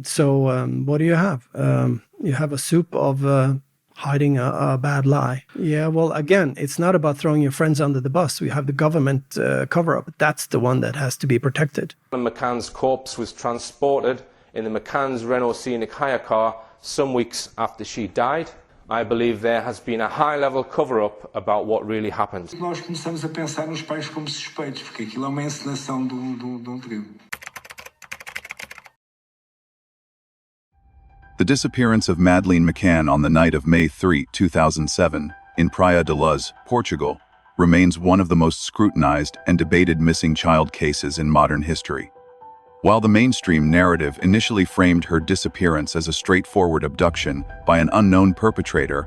So what do you have? You have a soup of hiding a bad lie. Yeah, well, again, it's not about throwing your friends under the bus. We have the government cover-up. That's the one that has to be protected. McCann's corpse was transported in the McCann's Renault Scenic hire car some weeks after she died. I believe there has been a high-level cover-up about what really happened. Nós começamos a pensar nos pais como suspeitos, porque aquilo é uma encenação de trio. The disappearance of Madeleine McCann on the night of May 3, 2007, in Praia de Luz, Portugal, remains one of the most scrutinized and debated missing child cases in modern history. While the mainstream narrative initially framed her disappearance as a straightforward abduction by an unknown perpetrator,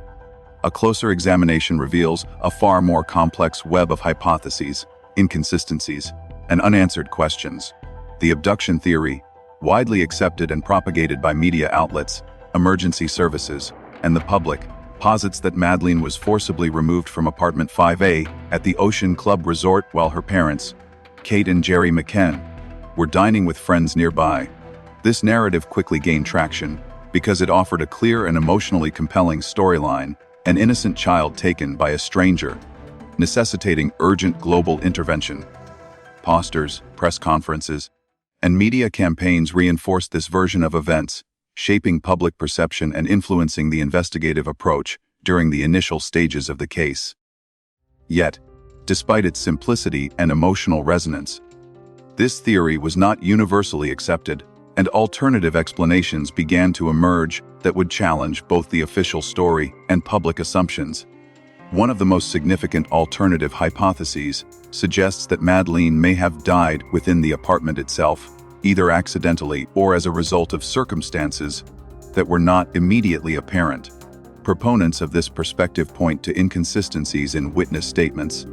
a closer examination reveals a far more complex web of hypotheses, inconsistencies, and unanswered questions. The abduction theory, widely accepted and propagated by media outlets, emergency services, and the public, posits that Madeleine was forcibly removed from apartment 5A at the Ocean Club Resort while her parents, Kate and Jerry McCann, were dining with friends nearby. This narrative quickly gained traction because it offered a clear and emotionally compelling storyline, an innocent child taken by a stranger, necessitating urgent global intervention. Posters, press conferences, and media campaigns reinforced this version of events, shaping public perception and influencing the investigative approach during the initial stages of the case. Yet, despite its simplicity and emotional resonance, this theory was not universally accepted, and alternative explanations began to emerge that would challenge both the official story and public assumptions. One of the most significant alternative hypotheses suggests that Madeleine may have died within the apartment itself, either accidentally or as a result of circumstances that were not immediately apparent. Proponents of this perspective point to inconsistencies in witness statements,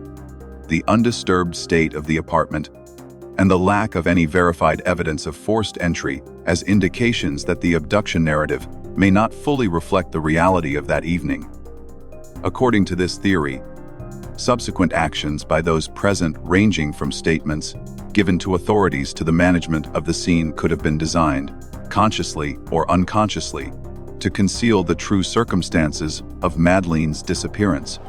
the undisturbed state of the apartment, and the lack of any verified evidence of forced entry as indications that the abduction narrative may not fully reflect the reality of that evening. According to this theory, subsequent actions by those present, ranging from statements given to authorities to the management of the scene, could have been designed, consciously or unconsciously, to conceal the true circumstances of Madeleine's disappearance.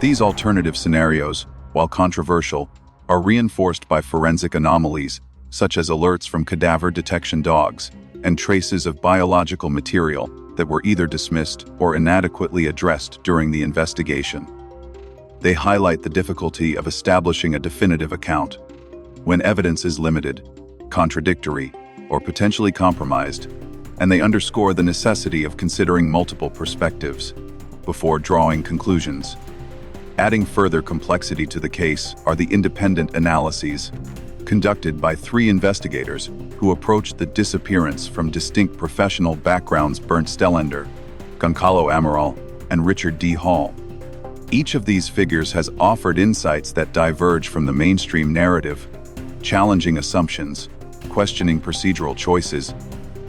These alternative scenarios, while controversial, are reinforced by forensic anomalies, such as alerts from cadaver detection dogs and traces of biological material that were either dismissed or inadequately addressed during the investigation. They highlight the difficulty of establishing a definitive account when evidence is limited, contradictory, or potentially compromised, and they underscore the necessity of considering multiple perspectives before drawing conclusions. Adding further complexity to the case are the independent analyses conducted by 3 investigators who approached the disappearance from distinct professional backgrounds: Bernt Stellander, Gonçalo Amaral, and Richard D. Hall. Each of these figures has offered insights that diverge from the mainstream narrative, challenging assumptions, questioning procedural choices,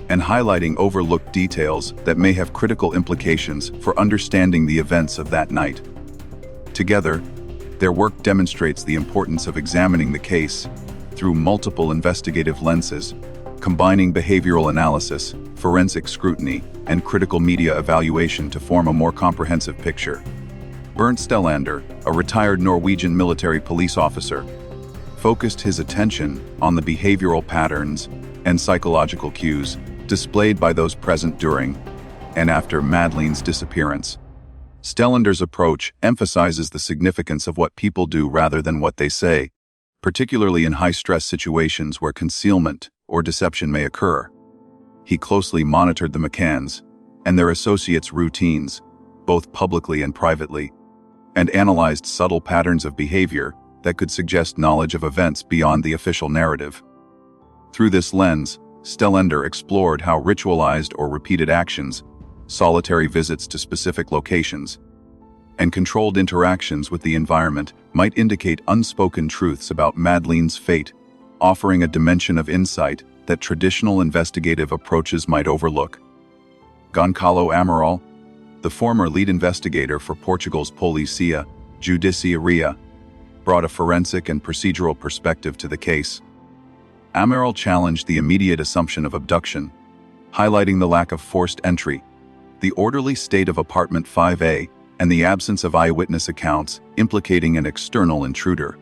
and highlighting overlooked details that may have critical implications for understanding the events of that night. Together, their work demonstrates the importance of examining the case through multiple investigative lenses, combining behavioral analysis, forensic scrutiny, and critical media evaluation to form a more comprehensive picture. Bernt Stellander, a retired Norwegian military police officer, focused his attention on the behavioral patterns and psychological cues displayed by those present during and after Madeleine's disappearance. Stellander's approach emphasizes the significance of what people do rather than what they say, particularly in high-stress situations where concealment or deception may occur. He closely monitored the McCanns and their associates' routines, both publicly and privately, and analyzed subtle patterns of behavior that could suggest knowledge of events beyond the official narrative. Through this lens, Stellander explored how ritualized or repeated actions, solitary visits to specific locations, and controlled interactions with the environment might indicate unspoken truths about Madeleine's fate, offering a dimension of insight that traditional investigative approaches might overlook. Gonçalo Amaral, the former lead investigator for Portugal's Polícia Judiciária, brought a forensic and procedural perspective to the case. Amaral challenged the immediate assumption of abduction, highlighting the lack of forced entry, the orderly state of apartment 5A, and the absence of eyewitness accounts implicating an external intruder.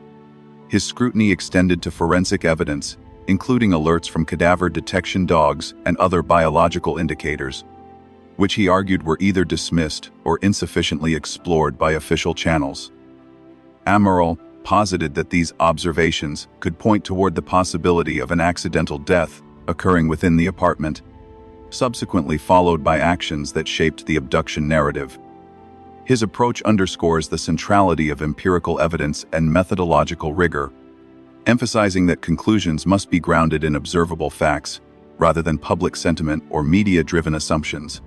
His scrutiny extended to forensic evidence, including alerts from cadaver detection dogs and other biological indicators, which he argued were either dismissed or insufficiently explored by official channels. Amaral posited that these observations could point toward the possibility of an accidental death occurring within the apartment, subsequently followed by actions that shaped the abduction narrative. His approach underscores the centrality of empirical evidence and methodological rigor, emphasizing that conclusions must be grounded in observable facts rather than public sentiment or media-driven assumptions.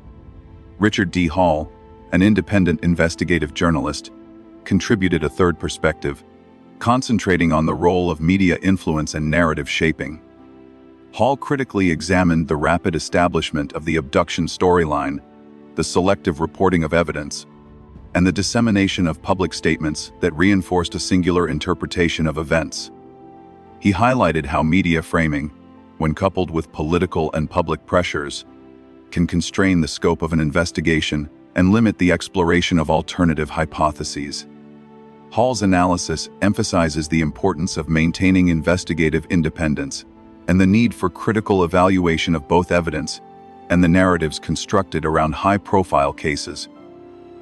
Richard D. Hall, an independent investigative journalist, contributed a third perspective, concentrating on the role of media influence and narrative shaping. Hall critically examined the rapid establishment of the abduction storyline, the selective reporting of evidence, and the dissemination of public statements that reinforced a singular interpretation of events. He highlighted how media framing, when coupled with political and public pressures, can constrain the scope of an investigation and limit the exploration of alternative hypotheses. Hall's analysis emphasizes the importance of maintaining investigative independence and the need for critical evaluation of both evidence and the narratives constructed around high-profile cases,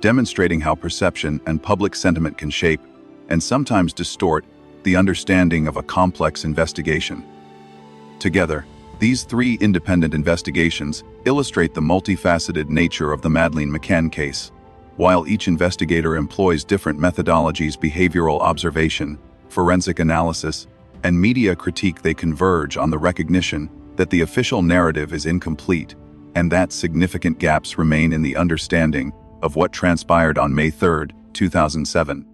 demonstrating how perception and public sentiment can shape and sometimes distort the understanding of a complex investigation. Together, these three independent investigations illustrate the multifaceted nature of the Madeleine McCann case. While each investigator employs different methodologies, behavioral observation, forensic analysis, and media critique, they converge on the recognition that the official narrative is incomplete and that significant gaps remain in the understanding of what transpired on May 3, 2007.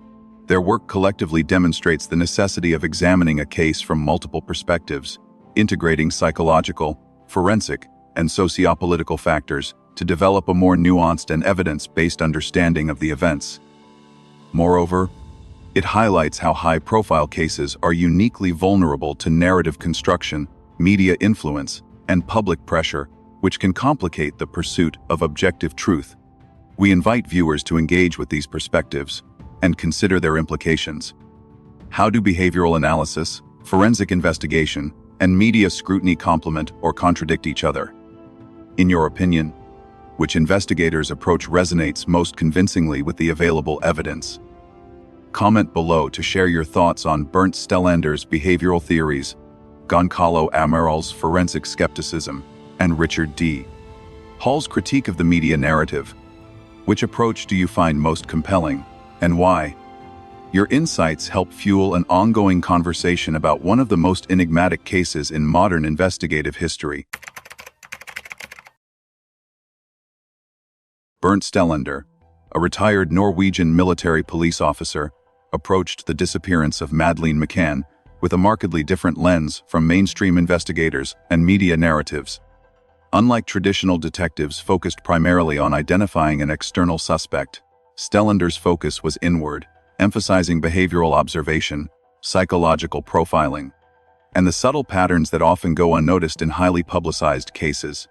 Their work collectively demonstrates the necessity of examining a case from multiple perspectives, integrating psychological, forensic, and sociopolitical factors to develop a more nuanced and evidence-based understanding of the events. Moreover, it highlights how high-profile cases are uniquely vulnerable to narrative construction, media influence, and public pressure, which can complicate the pursuit of objective truth. We invite viewers to engage with these perspectives and consider their implications. How do behavioral analysis, forensic investigation, and media scrutiny complement or contradict each other? In your opinion, which investigators' approach resonates most convincingly with the available evidence? Comment below to share your thoughts on Bernt Stellander's behavioral theories, Gonçalo Amaral's forensic skepticism, and Richard D. Hall's critique of the media narrative. Which approach do you find most compelling, and why? Your insights help fuel an ongoing conversation about one of the most enigmatic cases in modern investigative history. Bernt Stellander, a retired Norwegian military police officer, approached the disappearance of Madeleine McCann with a markedly different lens from mainstream investigators and media narratives. Unlike traditional detectives focused primarily on identifying an external suspect, Stellander's focus was inward, emphasizing behavioral observation, psychological profiling, and the subtle patterns that often go unnoticed in highly publicized cases.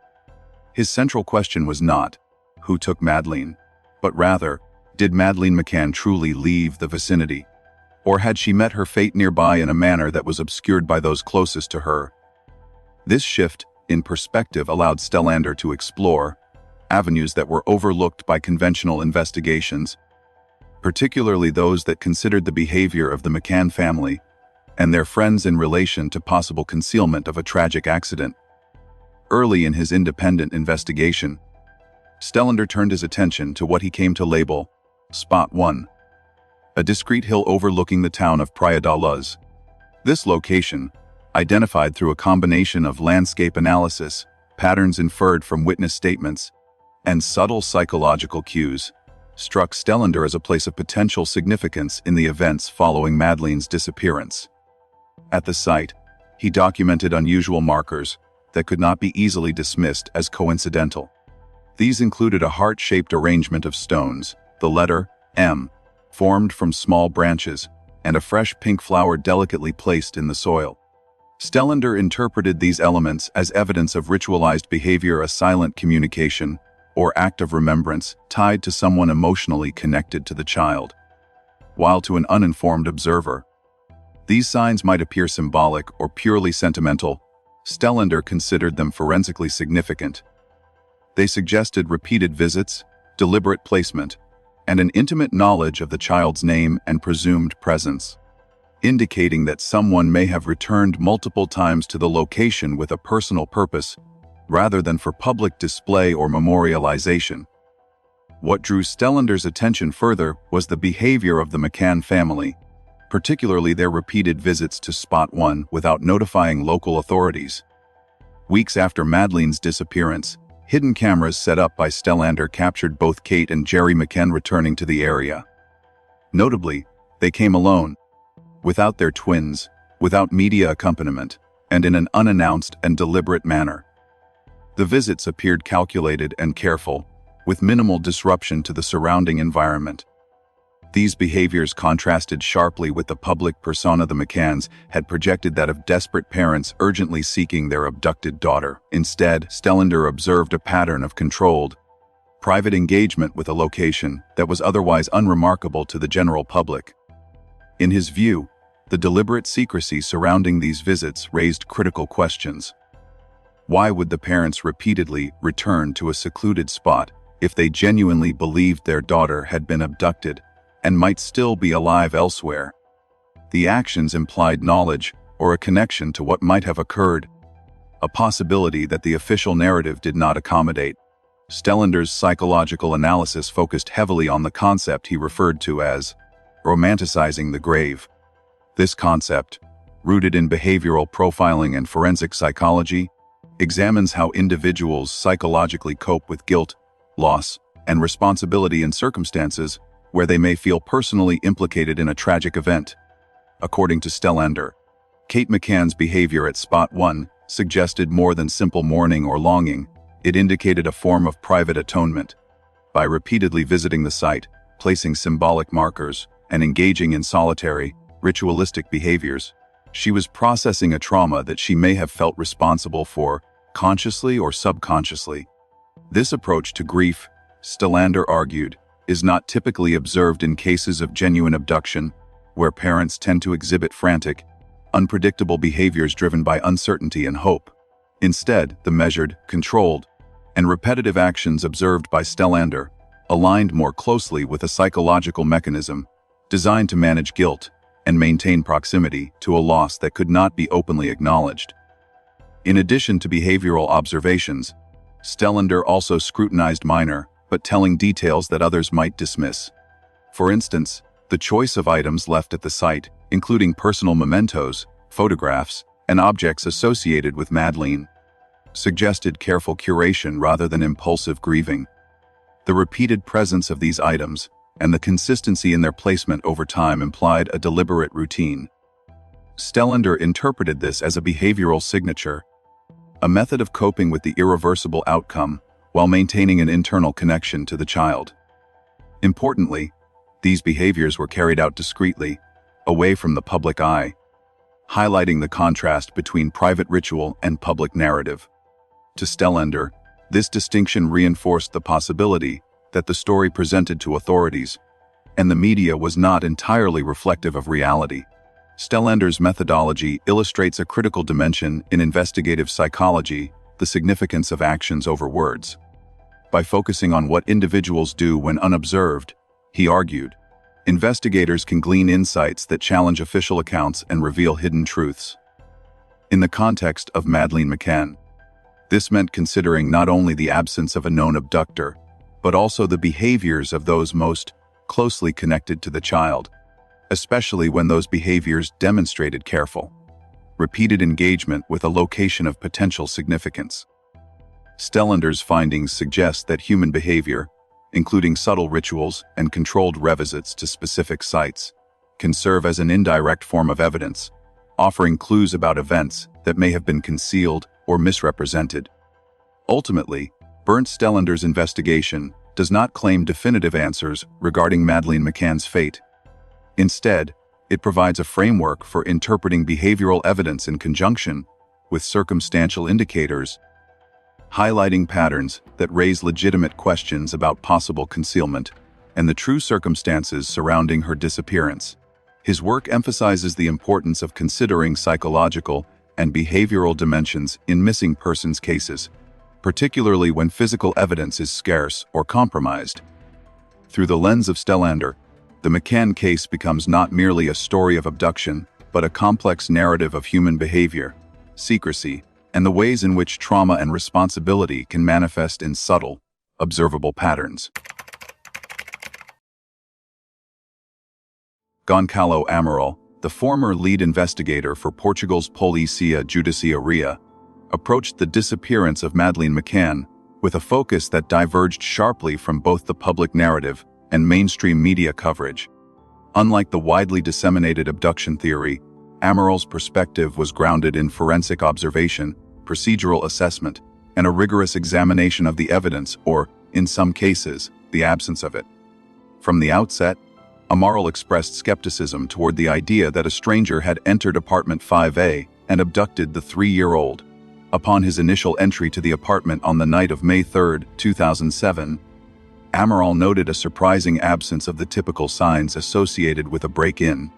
His central question was not, who took Madeleine, but rather, did Madeleine McCann truly leave the vicinity? Or had she met her fate nearby in a manner that was obscured by those closest to her? This shift in perspective allowed Stellander to explore avenues that were overlooked by conventional investigations, particularly those that considered the behavior of the McCann family and their friends in relation to possible concealment of a tragic accident. Early in his independent investigation, Stellander turned his attention to what he came to label Spot 1, a discrete hill overlooking the town of Praia da Luz. This location, identified through a combination of landscape analysis, patterns inferred from witness statements, and subtle psychological cues, struck Stellander as a place of potential significance in the events following Madeleine's disappearance. At the site, he documented unusual markers that could not be easily dismissed as coincidental. These included a heart-shaped arrangement of stones, the letter M, formed from small branches, and a fresh pink flower delicately placed in the soil. Stellander interpreted these elements as evidence of ritualized behavior, a silent communication, or act of remembrance tied to someone emotionally connected to the child. While to an uninformed observer, these signs might appear symbolic or purely sentimental, Stellander considered them forensically significant. They suggested repeated visits, deliberate placement, and an intimate knowledge of the child's name and presumed presence, indicating that someone may have returned multiple times to the location with a personal purpose, rather than for public display or memorialization. What drew Stellander's attention further was the behavior of the McCann family, particularly their repeated visits to Spot 1 without notifying local authorities. Weeks after Madeleine's disappearance, hidden cameras set up by Stellander captured both Kate and Jerry McCann returning to the area. Notably, they came alone, without their twins, without media accompaniment, and in an unannounced and deliberate manner. The visits appeared calculated and careful, with minimal disruption to the surrounding environment. These behaviors contrasted sharply with the public persona the McCanns had projected, that of desperate parents urgently seeking their abducted daughter. Instead, Stellander observed a pattern of controlled, private engagement with a location that was otherwise unremarkable to the general public. In his view, the deliberate secrecy surrounding these visits raised critical questions. Why would the parents repeatedly return to a secluded spot if they genuinely believed their daughter had been abducted and might still be alive elsewhere? The actions implied knowledge or a connection to what might have occurred, a possibility that the official narrative did not accommodate. Stellander's psychological analysis focused heavily on the concept he referred to as romanticizing the grave. This concept, rooted in behavioral profiling and forensic psychology, examines how individuals psychologically cope with guilt, loss, and responsibility in circumstances where they may feel personally implicated in a tragic event. According to Stellander, Kate McCann's behavior at Spot 1 suggested more than simple mourning or longing. It indicated a form of private atonement. By repeatedly visiting the site, placing symbolic markers, and engaging in solitary, ritualistic behaviors, she was processing a trauma that she may have felt responsible for, consciously or subconsciously. This approach to grief, Stellander argued, is not typically observed in cases of genuine abduction, where parents tend to exhibit frantic, unpredictable behaviors driven by uncertainty and hope. Instead, the measured, controlled, and repetitive actions observed by Stellander aligned more closely with a psychological mechanism designed to manage guilt and maintain proximity to a loss that could not be openly acknowledged. In addition to behavioral observations, Stellander also scrutinized minor but telling details that others might dismiss. For instance, the choice of items left at the site, including personal mementos, photographs, and objects associated with Madeleine, suggested careful curation rather than impulsive grieving. The repeated presence of these items and the consistency in their placement over time implied a deliberate routine. Stellander interpreted this as a behavioral signature, a method of coping with the irreversible outcome while maintaining an internal connection to the child. Importantly, these behaviors were carried out discreetly, away from the public eye, highlighting the contrast between private ritual and public narrative. To Stellander, this distinction reinforced the possibility that the story presented to authorities and the media was not entirely reflective of reality. Stellander's methodology illustrates a critical dimension in investigative psychology, the significance of actions over words. By focusing on what individuals do when unobserved, he argued, investigators can glean insights that challenge official accounts and reveal hidden truths. In the context of Madeleine McCann, this meant considering not only the absence of a known abductor, but also the behaviors of those most closely connected to the child, especially when those behaviors demonstrated careful, repeated engagement with a location of potential significance. Stellander's findings suggest that human behavior, including subtle rituals and controlled revisits to specific sites, can serve as an indirect form of evidence, offering clues about events that may have been concealed or misrepresented. Ultimately, Bernt Stellander's investigation does not claim definitive answers regarding Madeleine McCann's fate. Instead, It provides a framework for interpreting behavioral evidence in conjunction with circumstantial indicators, highlighting patterns that raise legitimate questions about possible concealment and the true circumstances surrounding her disappearance. His work emphasizes the importance of considering psychological and behavioral dimensions in missing persons cases, particularly when physical evidence is scarce or compromised. Through the lens of Stellander, the McCann case becomes not merely a story of abduction, but a complex narrative of human behavior, secrecy, and the ways in which trauma and responsibility can manifest in subtle, observable patterns. Gonçalo Amaral, the former lead investigator for Portugal's Polícia Judiciária, approached the disappearance of Madeleine McCann with a focus that diverged sharply from both the public narrative and mainstream media coverage. Unlike the widely disseminated abduction theory, Amaral's perspective was grounded in forensic observation, procedural assessment, and a rigorous examination of the evidence, or, in some cases, the absence of it. From the outset, Amaral expressed skepticism toward the idea that a stranger had entered apartment 5A and abducted the 3-year-old. Upon his initial entry to the apartment on the night of May 3, 2007, Amaral noted a surprising absence of the typical signs associated with a break-in.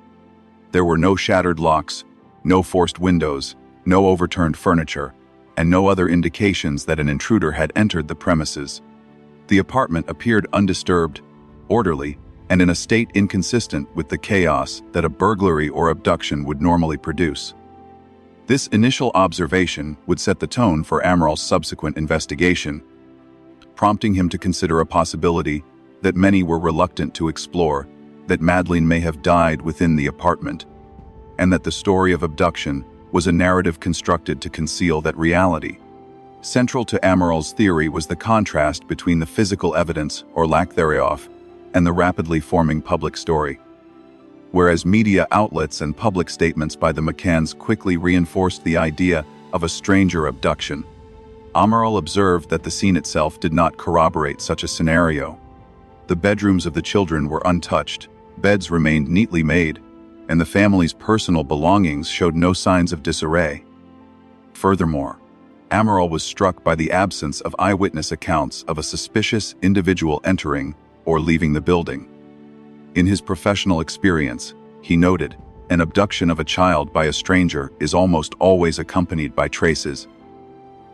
There were no shattered locks, no forced windows, no overturned furniture, and no other indications that an intruder had entered the premises. The apartment appeared undisturbed, orderly, and in a state inconsistent with the chaos that a burglary or abduction would normally produce. This initial observation would set the tone for Amaral's subsequent investigation, prompting him to consider a possibility that many were reluctant to explore, that Madeleine may have died within the apartment, and that the story of abduction was a narrative constructed to conceal that reality. Central to Amaral's theory was the contrast between the physical evidence, or lack thereof, and the rapidly forming public story. Whereas media outlets and public statements by the McCanns quickly reinforced the idea of a stranger abduction, Amaral observed that the scene itself did not corroborate such a scenario. The bedrooms of the children were untouched, beds remained neatly made, and the family's personal belongings showed no signs of disarray. Furthermore, Amaral was struck by the absence of eyewitness accounts of a suspicious individual entering or leaving the building. In his professional experience, he noted, an abduction of a child by a stranger is almost always accompanied by traces,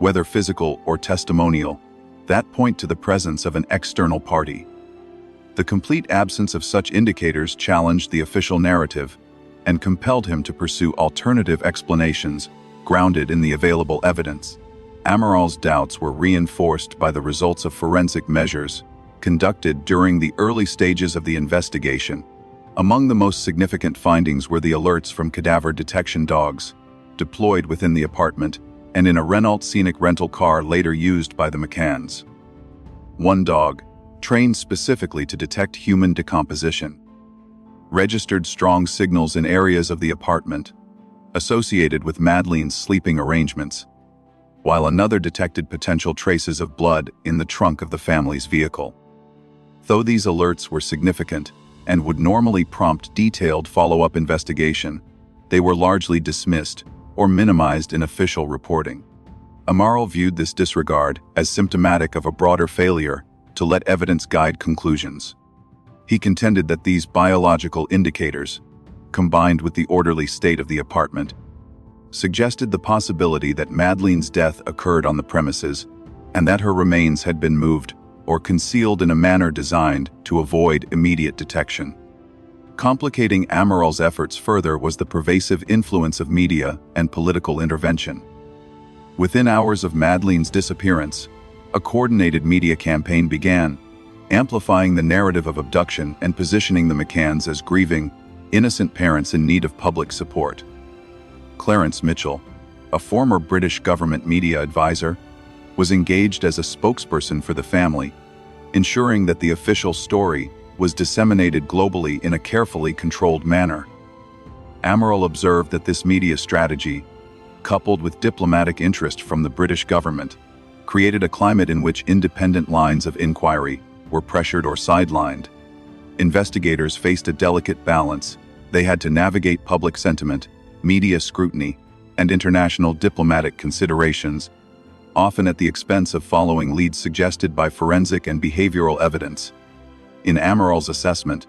whether physical or testimonial, that point to the presence of an external party. The complete absence of such indicators challenged the official narrative and compelled him to pursue alternative explanations grounded in the available evidence. Amaral's doubts were reinforced by the results of forensic measures conducted during the early stages of the investigation. Among the most significant findings were the alerts from cadaver detection dogs, deployed within the apartment and in a Renault Scenic rental car later used by the McCanns. One dog, trained specifically to detect human decomposition, registered strong signals in areas of the apartment associated with Madeleine's sleeping arrangements, while another detected potential traces of blood in the trunk of the family's vehicle. Though these alerts were significant and would normally prompt detailed follow-up investigation, they were largely dismissed or minimized in official reporting. Amaral viewed this disregard as symptomatic of a broader failure to let evidence guide conclusions. He contended that these biological indicators, combined with the orderly state of the apartment, suggested the possibility that Madeleine's death occurred on the premises and that her remains had been moved or concealed in a manner designed to avoid immediate detection. Complicating Amaral's efforts further was the pervasive influence of media and political intervention. Within hours of Madeleine's disappearance, a coordinated media campaign began, amplifying the narrative of abduction and positioning the McCanns as grieving, innocent parents in need of public support. Clarence Mitchell, a former British government media advisor, was engaged as a spokesperson for the family, ensuring that the official story was disseminated globally in a carefully controlled manner. Amaral observed that this media strategy, coupled with diplomatic interest from the British government, created a climate in which independent lines of inquiry were pressured or sidelined. Investigators faced a delicate balance, They had to navigate public sentiment, media scrutiny, and international diplomatic considerations, often at the expense of following leads suggested by forensic and behavioral evidence. In Amaral's assessment,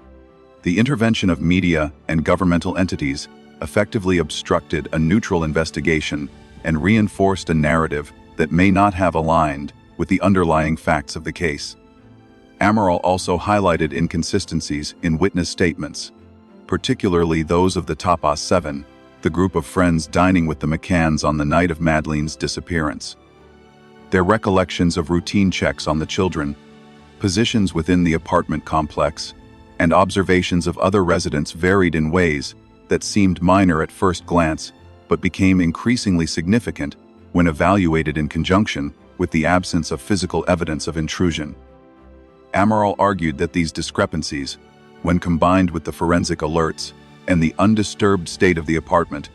the intervention of media and governmental entities effectively obstructed a neutral investigation and reinforced a narrative that may not have aligned with the underlying facts of the case. Amaral also highlighted inconsistencies in witness statements, particularly those of the Tapas 7, the group of friends dining with the McCanns on the night of Madeleine's disappearance. Their recollections of routine checks on the children, positions within the apartment complex, and observations of other residents varied in ways that seemed minor at first glance but became increasingly significant when evaluated in conjunction with the absence of physical evidence of intrusion. Amaral argued that these discrepancies, when combined with the forensic alerts and the undisturbed state of the apartment,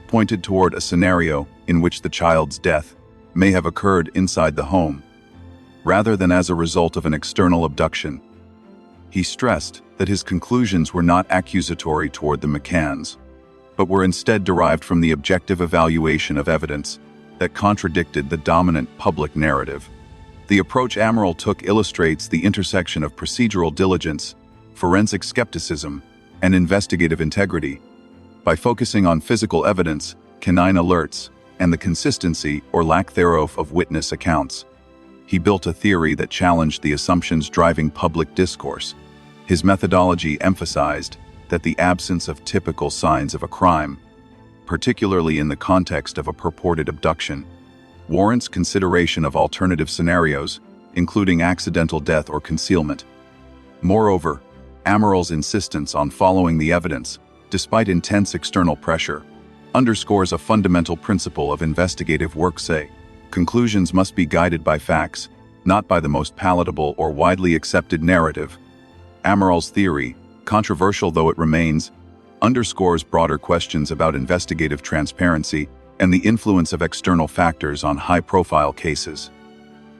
pointed toward a scenario in which the child's death may have occurred inside the home, rather than as a result of an external abduction. He stressed that his conclusions were not accusatory toward the McCanns, but were instead derived from the objective evaluation of evidence that contradicted the dominant public narrative. The approach Amaral took illustrates the intersection of procedural diligence, forensic skepticism, and investigative integrity. By focusing on physical evidence, canine alerts, and the consistency or lack thereof of witness accounts, he built a theory that challenged the assumptions driving public discourse. His methodology emphasized that the absence of typical signs of a crime, particularly in the context of a purported abduction, warrants consideration of alternative scenarios, including accidental death or concealment. Moreover, Amaral's insistence on following the evidence, despite intense external pressure, underscores a fundamental principle of investigative work. Conclusions must be guided by facts, not by the most palatable or widely accepted narrative. Amaral's theory, controversial though it remains, underscores broader questions about investigative transparency and the influence of external factors on high-profile cases.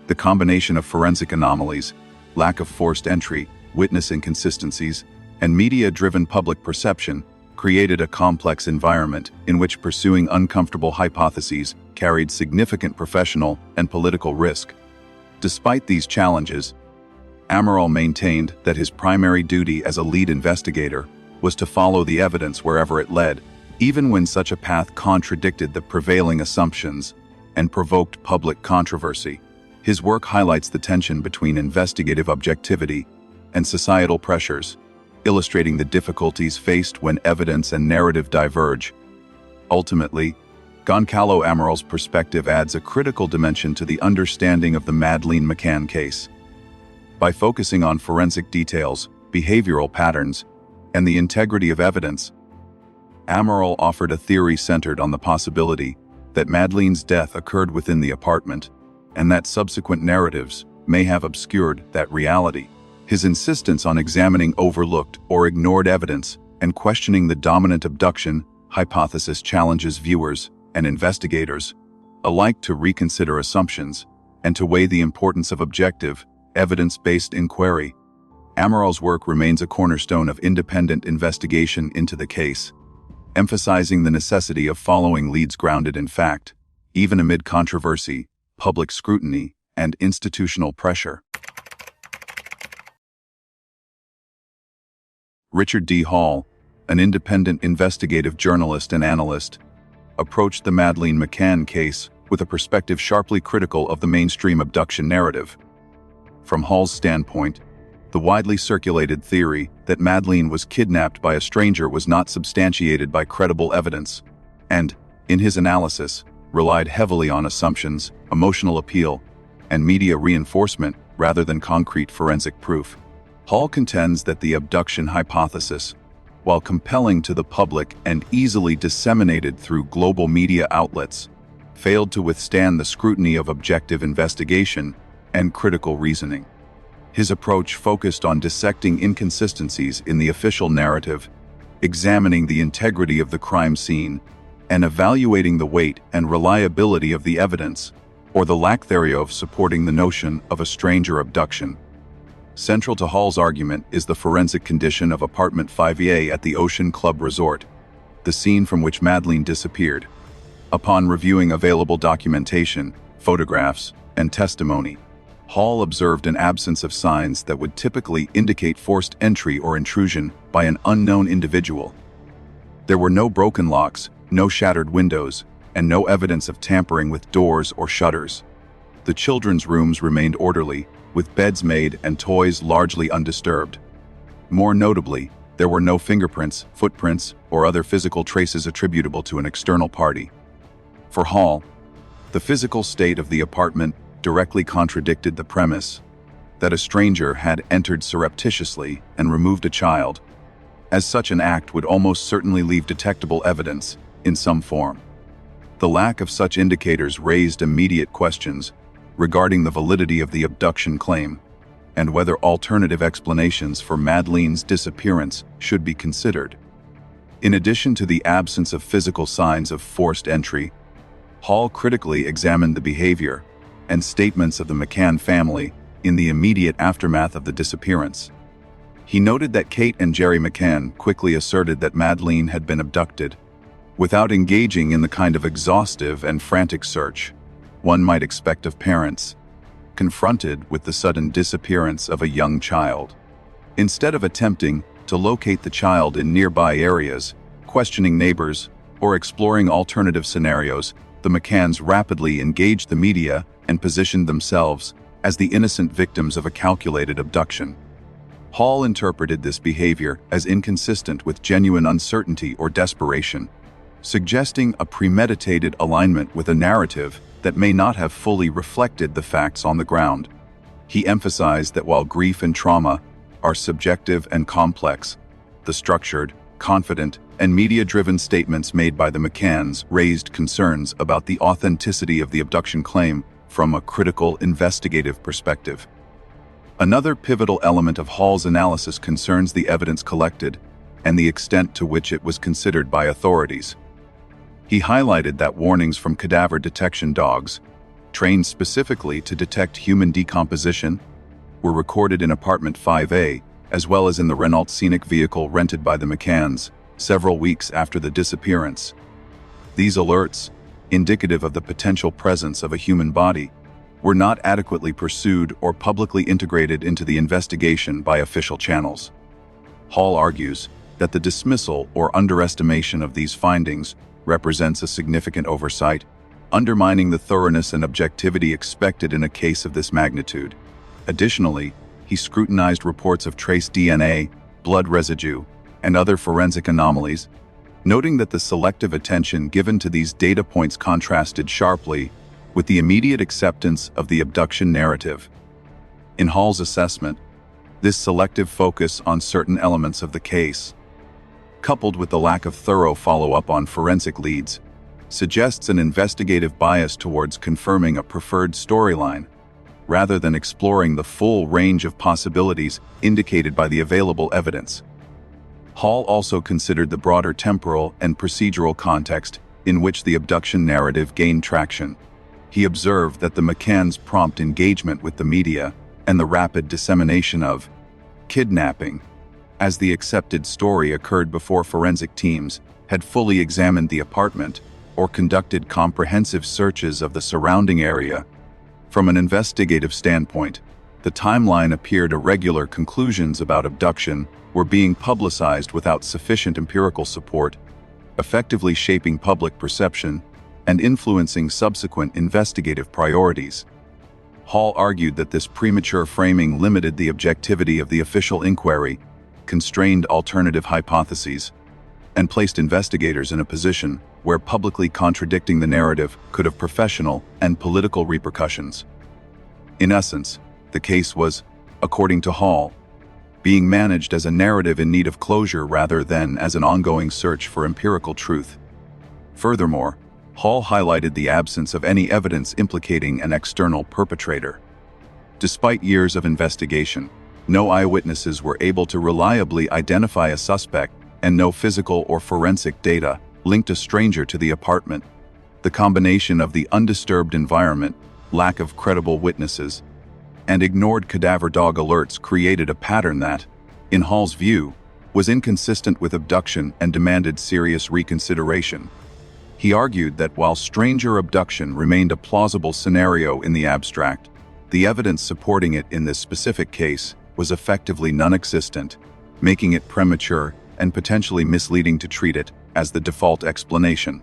The combination of forensic anomalies, lack of forced entry, witness inconsistencies, and media-driven public perception created a complex environment in which pursuing uncomfortable hypotheses carried significant professional and political risk. Despite these challenges, Amaral maintained that his primary duty as a lead investigator was to follow the evidence wherever it led, even when such a path contradicted the prevailing assumptions and provoked public controversy. His work highlights the tension between investigative objectivity and societal pressures, illustrating the difficulties faced when evidence and narrative diverge. Ultimately, Gonçalo Amaral's perspective adds a critical dimension to the understanding of the Madeleine McCann case. By focusing on forensic details, behavioral patterns, and the integrity of evidence, Amaral offered a theory centered on the possibility that Madeleine's death occurred within the apartment, and that subsequent narratives may have obscured that reality. His insistence on examining overlooked or ignored evidence and questioning the dominant abduction hypothesis challenges viewers and investigators alike to reconsider assumptions and to weigh the importance of objective, evidence-based inquiry. Amaral's work remains a cornerstone of independent investigation into the case, emphasizing the necessity of following leads grounded in fact, even amid controversy, public scrutiny, and institutional pressure. Richard D. Hall, an independent investigative journalist and analyst, approached the Madeleine McCann case with a perspective sharply critical of the mainstream abduction narrative. From Hall's standpoint, the widely circulated theory that Madeleine was kidnapped by a stranger was not substantiated by credible evidence, and, in his analysis, relied heavily on assumptions, emotional appeal, and media reinforcement rather than concrete forensic proof. Hall contends that the abduction hypothesis, while compelling to the public and easily disseminated through global media outlets, failed to withstand the scrutiny of objective investigation and critical reasoning. His approach focused on dissecting inconsistencies in the official narrative, examining the integrity of the crime scene, and evaluating the weight and reliability of the evidence, or the lack thereof supporting the notion of a stranger abduction. Central to Hall's argument is the forensic condition of apartment 5A at the Ocean Club Resort, the scene from which Madeleine disappeared. Upon reviewing available documentation, photographs, and testimony, Hall observed an absence of signs that would typically indicate forced entry or intrusion by an unknown individual. There were no broken locks, no shattered windows, and no evidence of tampering with doors or shutters. The children's rooms remained orderly, with beds made and toys largely undisturbed. More notably, there were no fingerprints, footprints, or other physical traces attributable to an external party. For Hall, the physical state of the apartment directly contradicted the premise that a stranger had entered surreptitiously and removed a child, as such an act would almost certainly leave detectable evidence in some form. The lack of such indicators raised immediate questions regarding the validity of the abduction claim and whether alternative explanations for Madeleine's disappearance should be considered. In addition to the absence of physical signs of forced entry, Hall critically examined the behavior and statements of the McCann family in the immediate aftermath of the disappearance. He noted that Kate and Jerry McCann quickly asserted that Madeleine had been abducted, without engaging in the kind of exhaustive and frantic search one might expect of parents confronted with the sudden disappearance of a young child. Instead of attempting to locate the child in nearby areas, questioning neighbors, or exploring alternative scenarios, the McCanns rapidly engaged the media and positioned themselves as the innocent victims of a calculated abduction. Hall interpreted this behavior as inconsistent with genuine uncertainty or desperation, suggesting a premeditated alignment with a narrative that may not have fully reflected the facts on the ground. He emphasized that while grief and trauma are subjective and complex, the structured, confident, and media-driven statements made by the McCanns raised concerns about the authenticity of the abduction claim from a critical investigative perspective. Another pivotal element of Hall's analysis concerns the evidence collected and the extent to which it was considered by authorities. He highlighted that warnings from cadaver detection dogs, trained specifically to detect human decomposition, were recorded in apartment 5A, as well as in the Renault Scenic vehicle rented by the McCanns several weeks after the disappearance. These alerts, indicative of the potential presence of a human body, were not adequately pursued or publicly integrated into the investigation by official channels. Hall argues that the dismissal or underestimation of these findings represents a significant oversight, undermining the thoroughness and objectivity expected in a case of this magnitude. Additionally, he scrutinized reports of trace DNA, blood residue, and other forensic anomalies, noting that the selective attention given to these data points contrasted sharply with the immediate acceptance of the abduction narrative. In Hall's assessment, this selective focus on certain elements of the case, coupled with the lack of thorough follow-up on forensic leads, suggests an investigative bias towards confirming a preferred storyline, rather than exploring the full range of possibilities indicated by the available evidence. Hall also considered the broader temporal and procedural context in which the abduction narrative gained traction. He observed that the McCanns' prompt engagement with the media and the rapid dissemination of kidnapping as the accepted story occurred before forensic teams had fully examined the apartment or conducted comprehensive searches of the surrounding area. From an investigative standpoint, the timeline appeared irregular. Conclusions about abduction were being publicized without sufficient empirical support, effectively shaping public perception and influencing subsequent investigative priorities. Hall argued that this premature framing limited the objectivity of the official inquiry, constrained alternative hypotheses, and placed investigators in a position where publicly contradicting the narrative could have professional and political repercussions. In essence, the case was, according to Hall, being managed as a narrative in need of closure rather than as an ongoing search for empirical truth. Furthermore, Hall highlighted the absence of any evidence implicating an external perpetrator. Despite years of investigation, no eyewitnesses were able to reliably identify a suspect, and no physical or forensic data linked a stranger to the apartment. The combination of the undisturbed environment, lack of credible witnesses, and ignored cadaver dog alerts created a pattern that, in Hall's view, was inconsistent with abduction and demanded serious reconsideration. He argued that while stranger abduction remained a plausible scenario in the abstract, the evidence supporting it in this specific case was effectively non-existent, making it premature and potentially misleading to treat it as the default explanation.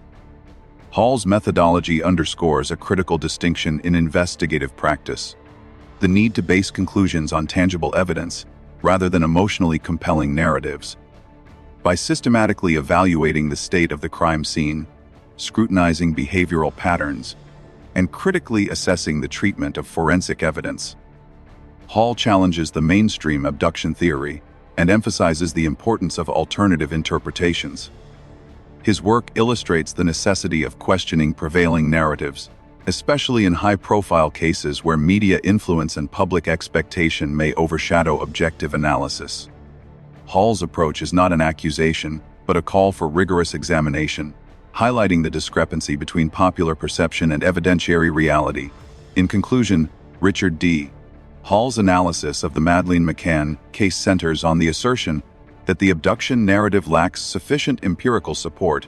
Hall's methodology underscores a critical distinction in investigative practice: the need to base conclusions on tangible evidence rather than emotionally compelling narratives. By systematically evaluating the state of the crime scene, scrutinizing behavioral patterns, and critically assessing the treatment of forensic evidence, Hall challenges the mainstream abduction theory and emphasizes the importance of alternative interpretations. His work illustrates the necessity of questioning prevailing narratives, especially in high-profile cases where media influence and public expectation may overshadow objective analysis. Hall's approach is not an accusation, but a call for rigorous examination, highlighting the discrepancy between popular perception and evidentiary reality. In conclusion, Richard D. Hall's analysis of the Madeleine McCann case centers on the assertion that the abduction narrative lacks sufficient empirical support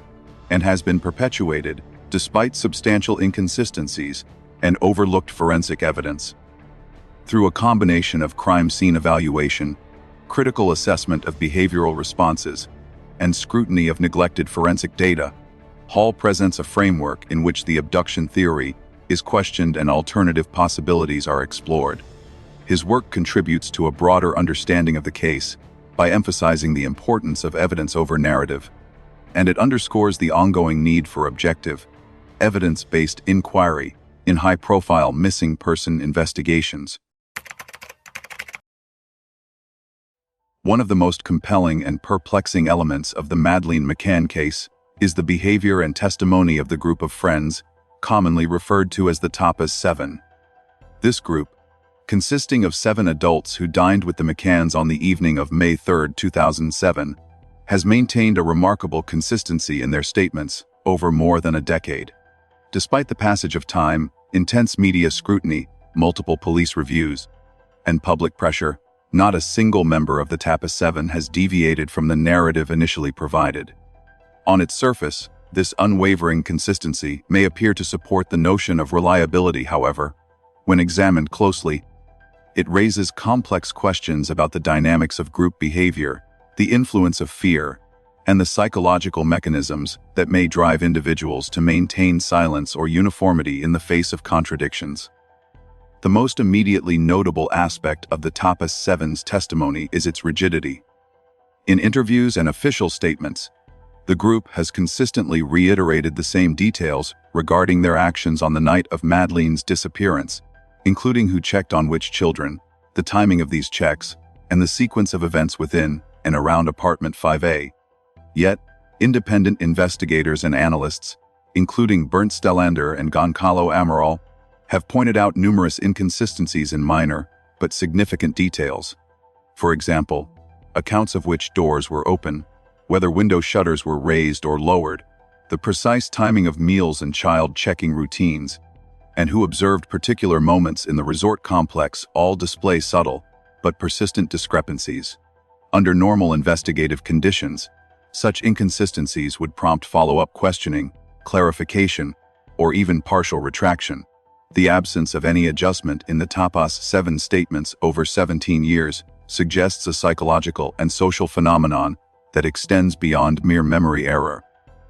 and has been perpetuated despite substantial inconsistencies and overlooked forensic evidence. Through a combination of crime scene evaluation, critical assessment of behavioral responses, and scrutiny of neglected forensic data, Hall presents a framework in which the abduction theory is questioned and alternative possibilities are explored. His work contributes to a broader understanding of the case by emphasizing the importance of evidence over narrative, and it underscores the ongoing need for objective, evidence-based inquiry in high-profile missing person investigations. One of the most compelling and perplexing elements of the Madeleine McCann case is the behavior and testimony of the group of friends, commonly referred to as the Tapas 7. This group, consisting of 7 adults who dined with the McCanns on the evening of May 3, 2007, has maintained a remarkable consistency in their statements over more than a decade. Despite the passage of time, intense media scrutiny, multiple police reviews, and public pressure, not a single member of the Tapas 7 has deviated from the narrative initially provided. On its surface, this unwavering consistency may appear to support the notion of reliability. However, when examined closely, it raises complex questions about the dynamics of group behavior, the influence of fear, and the psychological mechanisms that may drive individuals to maintain silence or uniformity in the face of contradictions. The most immediately notable aspect of the Tapas 7's testimony is its rigidity. In interviews and official statements, the group has consistently reiterated the same details regarding their actions on the night of Madeleine's disappearance, including who checked on which children, the timing of these checks, and the sequence of events within and around apartment 5A. Yet, independent investigators and analysts, including Bernt Stellander and Gonçalo Amaral, have pointed out numerous inconsistencies in minor but significant details. For example, accounts of which doors were open, whether window shutters were raised or lowered, the precise timing of meals and child checking routines, and who observed particular moments in the resort complex all display subtle but persistent discrepancies. Under normal investigative conditions, such inconsistencies would prompt follow-up questioning, clarification, or even partial retraction. The absence of any adjustment in the Tapas 7 statements over 17 years suggests a psychological and social phenomenon that extends beyond mere memory error.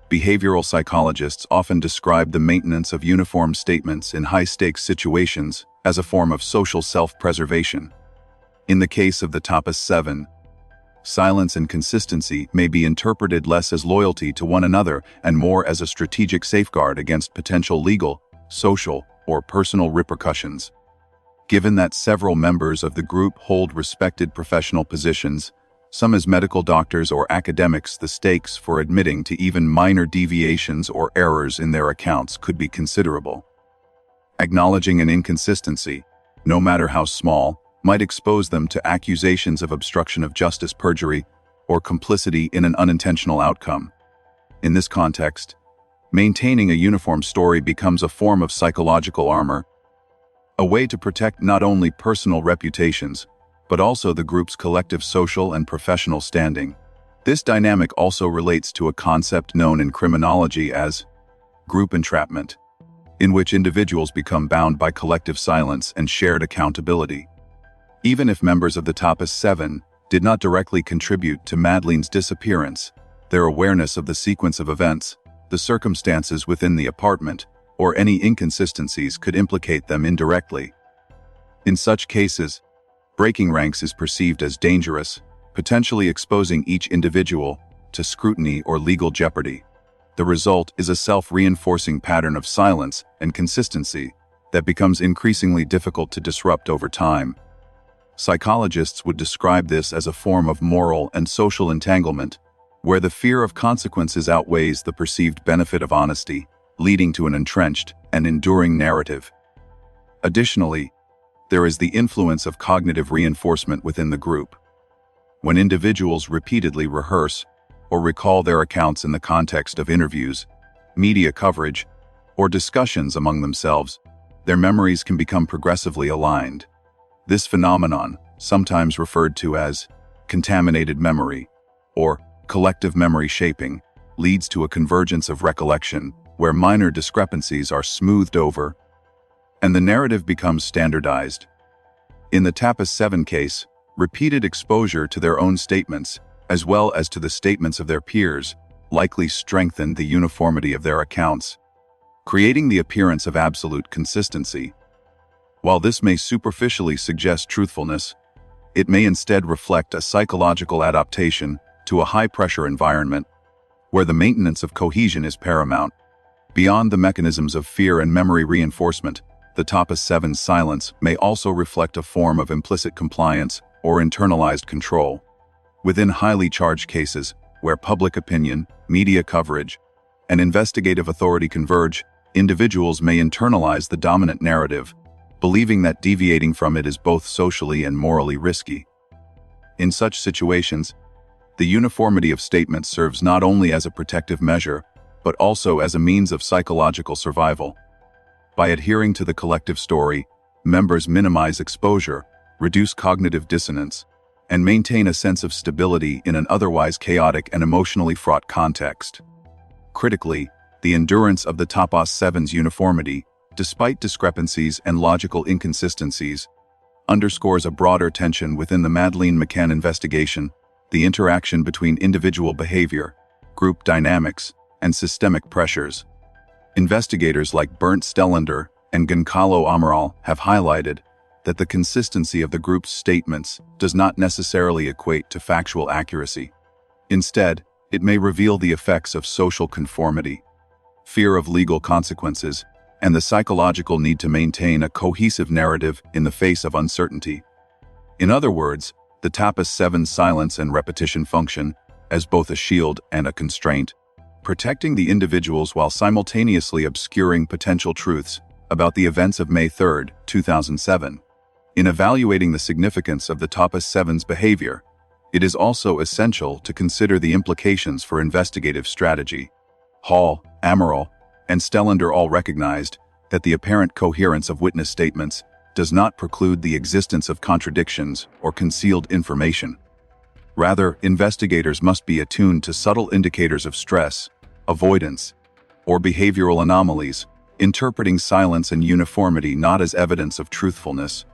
Behavioral psychologists often describe the maintenance of uniform statements in high-stakes situations as a form of social self-preservation. In the case of the Tapas 7, silence and consistency may be interpreted less as loyalty to one another and more as a strategic safeguard against potential legal, social, or personal repercussions. Given that several members of the group hold respected professional positions, some as medical doctors or academics, the stakes for admitting to even minor deviations or errors in their accounts could be considerable. Acknowledging an inconsistency, no matter how small, might expose them to accusations of obstruction of justice, perjury, or complicity in an unintentional outcome. In this context, maintaining a uniform story becomes a form of psychological armor, a way to protect not only personal reputations, but also the group's collective social and professional standing. This dynamic also relates to a concept known in criminology as group entrapment, in which individuals become bound by collective silence and shared accountability. Even if members of the Tapas 7 did not directly contribute to Madeleine's disappearance, their awareness of the sequence of events, the circumstances within the apartment, or any inconsistencies could implicate them indirectly. In such cases, breaking ranks is perceived as dangerous, potentially exposing each individual to scrutiny or legal jeopardy. The result is a self-reinforcing pattern of silence and consistency that becomes increasingly difficult to disrupt over time. Psychologists would describe this as a form of moral and social entanglement, where the fear of consequences outweighs the perceived benefit of honesty, leading to an entrenched and enduring narrative. Additionally, there is the influence of cognitive reinforcement within the group. When individuals repeatedly rehearse or recall their accounts in the context of interviews, media coverage, or discussions among themselves, their memories can become progressively aligned. This phenomenon, sometimes referred to as contaminated memory or collective memory shaping, leads to a convergence of recollection where minor discrepancies are smoothed over and the narrative becomes standardized. In the Tapas 7 case, repeated exposure to their own statements, as well as to the statements of their peers, likely strengthened the uniformity of their accounts, creating the appearance of absolute consistency. While this may superficially suggest truthfulness, it may instead reflect a psychological adaptation to a high-pressure environment where the maintenance of cohesion is paramount. Beyond the mechanisms of fear and memory reinforcement, the Tapas 7's silence may also reflect a form of implicit compliance or internalized control. Within highly charged cases, where public opinion, media coverage, and investigative authority converge, individuals may internalize the dominant narrative, believing that deviating from it is both socially and morally risky. In such situations, the uniformity of statements serves not only as a protective measure, but also as a means of psychological survival. By adhering to the collective story, members minimize exposure, reduce cognitive dissonance, and maintain a sense of stability in an otherwise chaotic and emotionally fraught context. Critically, the endurance of the Tapas 7's uniformity, despite discrepancies and logical inconsistencies, underscores a broader tension within the Madeleine McCann investigation: the interaction between individual behavior, group dynamics, and systemic pressures. Investigators like Bernt Stellander and Gonçalo Amaral have highlighted that the consistency of the group's statements does not necessarily equate to factual accuracy. Instead, it may reveal the effects of social conformity, fear of legal consequences, and the psychological need to maintain a cohesive narrative in the face of uncertainty. In other words, the Tapas 7's silence and repetition function as both a shield and a constraint, protecting the individuals while simultaneously obscuring potential truths about the events of May 3, 2007. In evaluating the significance of the Tapas 7's behavior, it is also essential to consider the implications for investigative strategy. Hall, Amaral, and Stellander all recognized that the apparent coherence of witness statements does not preclude the existence of contradictions or concealed information. Rather, investigators must be attuned to subtle indicators of stress, avoidance, or behavioral anomalies, interpreting silence and uniformity not as evidence of truthfulness,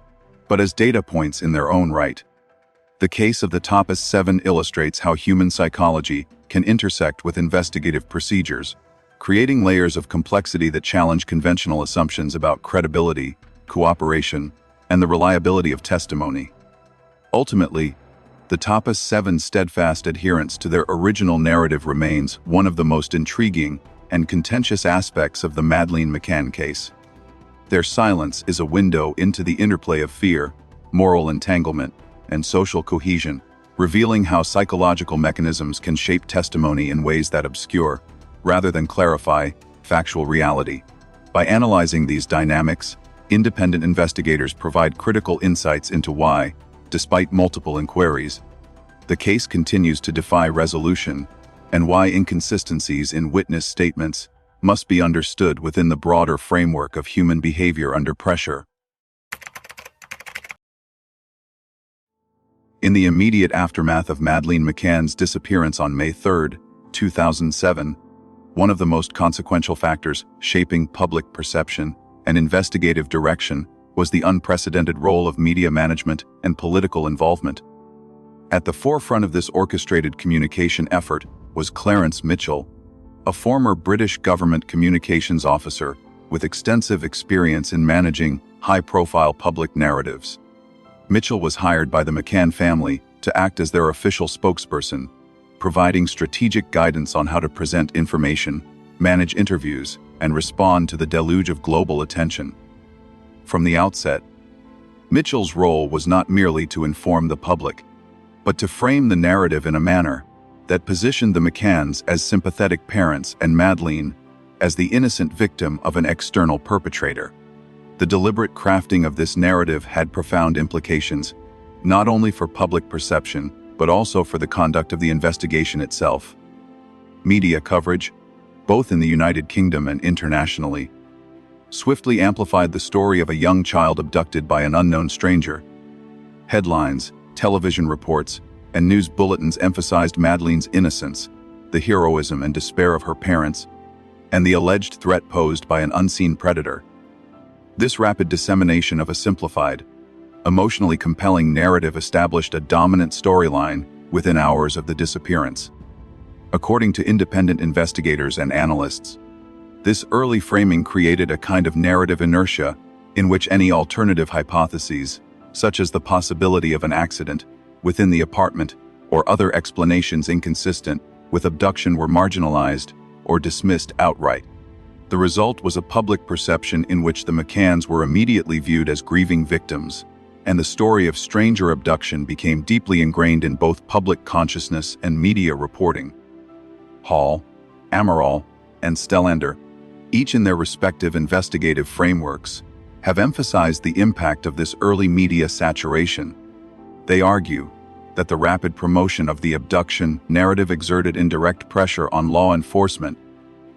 but as data points in their own right. The case of the Tapas 7 illustrates how human psychology can intersect with investigative procedures, creating layers of complexity that challenge conventional assumptions about credibility, cooperation, and the reliability of testimony. Ultimately, the Tapas 7's steadfast adherence to their original narrative remains one of the most intriguing and contentious aspects of the Madeleine McCann case. Their silence is a window into the interplay of fear, moral entanglement, and social cohesion, revealing how psychological mechanisms can shape testimony in ways that obscure, rather than clarify, factual reality. By analyzing these dynamics, independent investigators provide critical insights into why, despite multiple inquiries, the case continues to defy resolution, and why inconsistencies in witness statements must be understood within the broader framework of human behavior under pressure. In the immediate aftermath of Madeleine McCann's disappearance on May 3, 2007, one of the most consequential factors shaping public perception and investigative direction was the unprecedented role of media management and political involvement. At the forefront of this orchestrated communication effort was Clarence Mitchell, a former British government communications officer with extensive experience in managing high-profile public narratives. Mitchell was hired by the McCann family to act as their official spokesperson, providing strategic guidance on how to present information, manage interviews, and respond to the deluge of global attention. From the outset, Mitchell's role was not merely to inform the public, but to frame the narrative in a manner that positioned the McCanns as sympathetic parents and Madeleine as the innocent victim of an external perpetrator. The deliberate crafting of this narrative had profound implications, not only for public perception, but also for the conduct of the investigation itself. Media coverage, both in the United Kingdom and internationally, swiftly amplified the story of a young child abducted by an unknown stranger. Headlines, television reports, and news bulletins emphasized Madeleine's innocence, the heroism and despair of her parents, and the alleged threat posed by an unseen predator. This rapid dissemination of a simplified, emotionally compelling narrative established a dominant storyline within hours of the disappearance. According to independent investigators and analysts, this early framing created a kind of narrative inertia in which any alternative hypotheses, such as the possibility of an accident within the apartment or other explanations inconsistent with abduction, were marginalized or dismissed outright. The result was a public perception in which the McCanns were immediately viewed as grieving victims, and the story of stranger abduction became deeply ingrained in both public consciousness and media reporting. Hall, Amaral, and Stellander, each in their respective investigative frameworks, have emphasized the impact of this early media saturation. They argue that the rapid promotion of the abduction narrative exerted indirect pressure on law enforcement,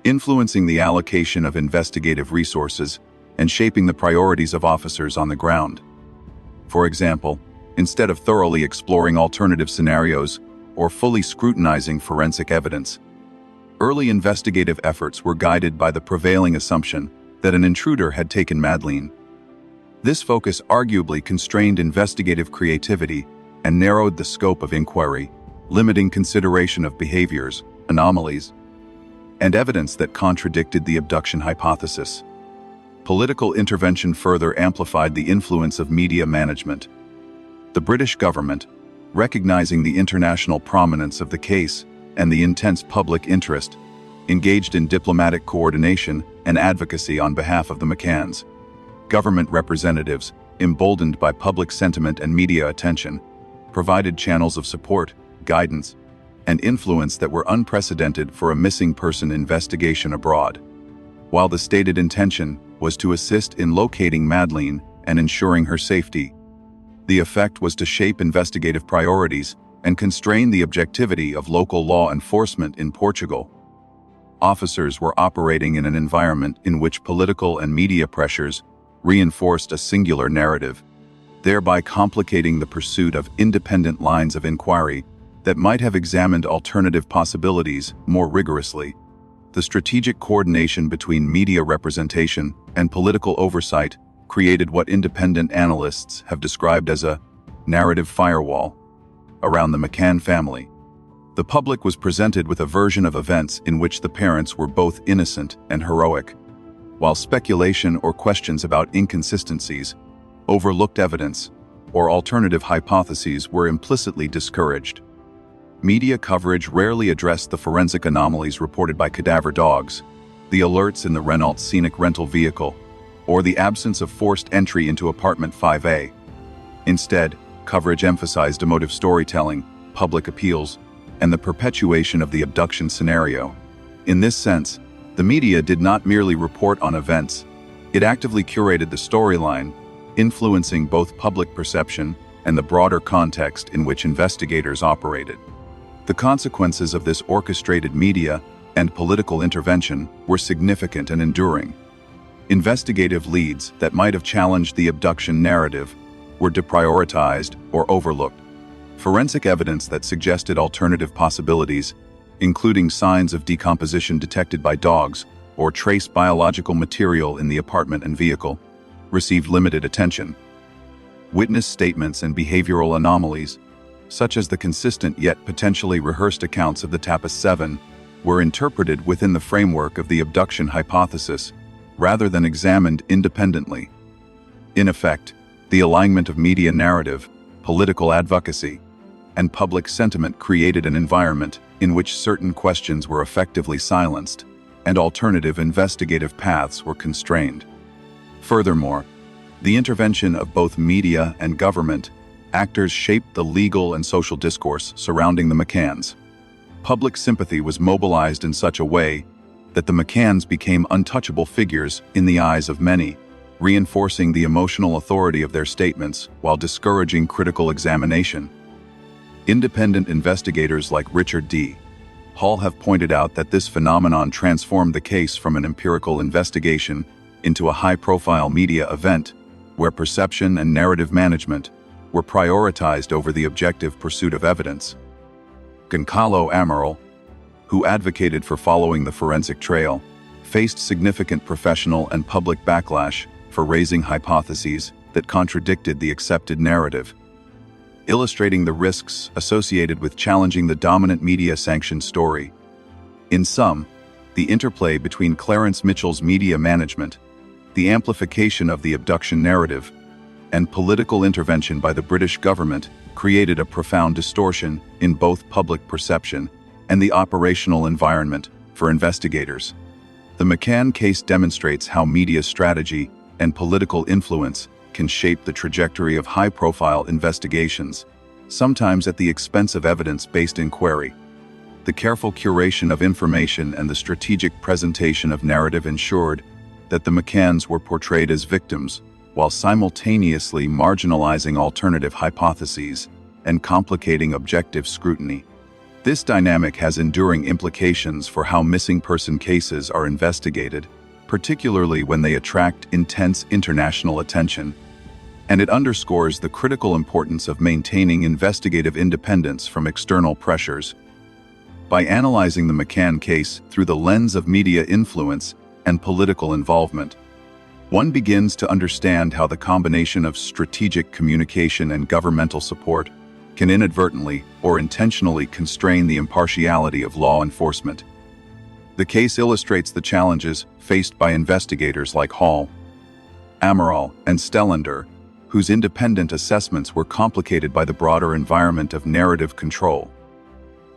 influencing the allocation of investigative resources and shaping the priorities of officers on the ground. For example, instead of thoroughly exploring alternative scenarios or fully scrutinizing forensic evidence, early investigative efforts were guided by the prevailing assumption that an intruder had taken Madeleine. This focus arguably constrained investigative creativity and narrowed the scope of inquiry, limiting consideration of behaviors, anomalies, and evidence that contradicted the abduction hypothesis. Political intervention further amplified the influence of media management. The British government, recognizing the international prominence of the case and the intense public interest, engaged in diplomatic coordination and advocacy on behalf of the McCanns. Government representatives, emboldened by public sentiment and media attention, provided channels of support, guidance, and influence that were unprecedented for a missing person investigation abroad. While the stated intention was to assist in locating Madeleine and ensuring her safety, the effect was to shape investigative priorities and constrain the objectivity of local law enforcement in Portugal. Officers were operating in an environment in which political and media pressures reinforced a singular narrative, thereby complicating the pursuit of independent lines of inquiry that might have examined alternative possibilities more rigorously. The strategic coordination between media representation and political oversight created what independent analysts have described as a narrative firewall around the McCann family. The public was presented with a version of events in which the parents were both innocent and heroic, while speculation or questions about inconsistencies, overlooked evidence, or alternative hypotheses were implicitly discouraged. Media coverage rarely addressed the forensic anomalies reported by cadaver dogs, the alerts in the Renault Scenic rental vehicle, or the absence of forced entry into apartment 5A. Instead, coverage emphasized emotive storytelling, public appeals, and the perpetuation of the abduction scenario. In this sense, the media did not merely report on events, it actively curated the storyline, influencing both public perception and the broader context in which investigators operated. The consequences of this orchestrated media and political intervention were significant and enduring. Investigative leads that might have challenged the abduction narrative were deprioritized or overlooked, forensic evidence that suggested alternative possibilities, including signs of decomposition detected by dogs or trace biological material in the apartment and vehicle, received limited attention. Witness statements and behavioral anomalies, such as the consistent yet potentially rehearsed accounts of the Tapas 7, were interpreted within the framework of the abduction hypothesis, rather than examined independently. In effect, the alignment of media narrative, political advocacy, and public sentiment created an environment in which certain questions were effectively silenced, and alternative investigative paths were constrained. Furthermore, the intervention of both media and government actors shaped the legal and social discourse surrounding the McCanns. Public sympathy was mobilized in such a way that the McCanns became untouchable figures in the eyes of many, reinforcing the emotional authority of their statements while discouraging critical examination. Independent investigators like Richard D. Hall have pointed out that this phenomenon transformed the case from an empirical investigation into a high-profile media event where perception and narrative management were prioritized over the objective pursuit of evidence. Gonçalo Amaral, who advocated for following the forensic trail, faced significant professional and public backlash for raising hypotheses that contradicted the accepted narrative, illustrating the risks associated with challenging the dominant media-sanctioned story. In sum, the interplay between Clarence Mitchell's media management, the amplification of the abduction narrative, and political intervention by the British government created a profound distortion in both public perception and the operational environment for investigators. The McCann case demonstrates how media strategy and political influence can shape the trajectory of high-profile investigations, sometimes at the expense of evidence-based inquiry. The careful curation of information and the strategic presentation of narrative ensured that the McCanns were portrayed as victims, while simultaneously marginalizing alternative hypotheses and complicating objective scrutiny. This dynamic has enduring implications for how missing person cases are investigated, particularly when they attract intense international attention. And it underscores the critical importance of maintaining investigative independence from external pressures. By analyzing the McCann case through the lens of media influence and political involvement, one begins to understand how the combination of strategic communication and governmental support can inadvertently or intentionally constrain the impartiality of law enforcement. The case illustrates the challenges faced by investigators like Hall, Amaral, and Stellander, whose independent assessments were complicated by the broader environment of narrative control.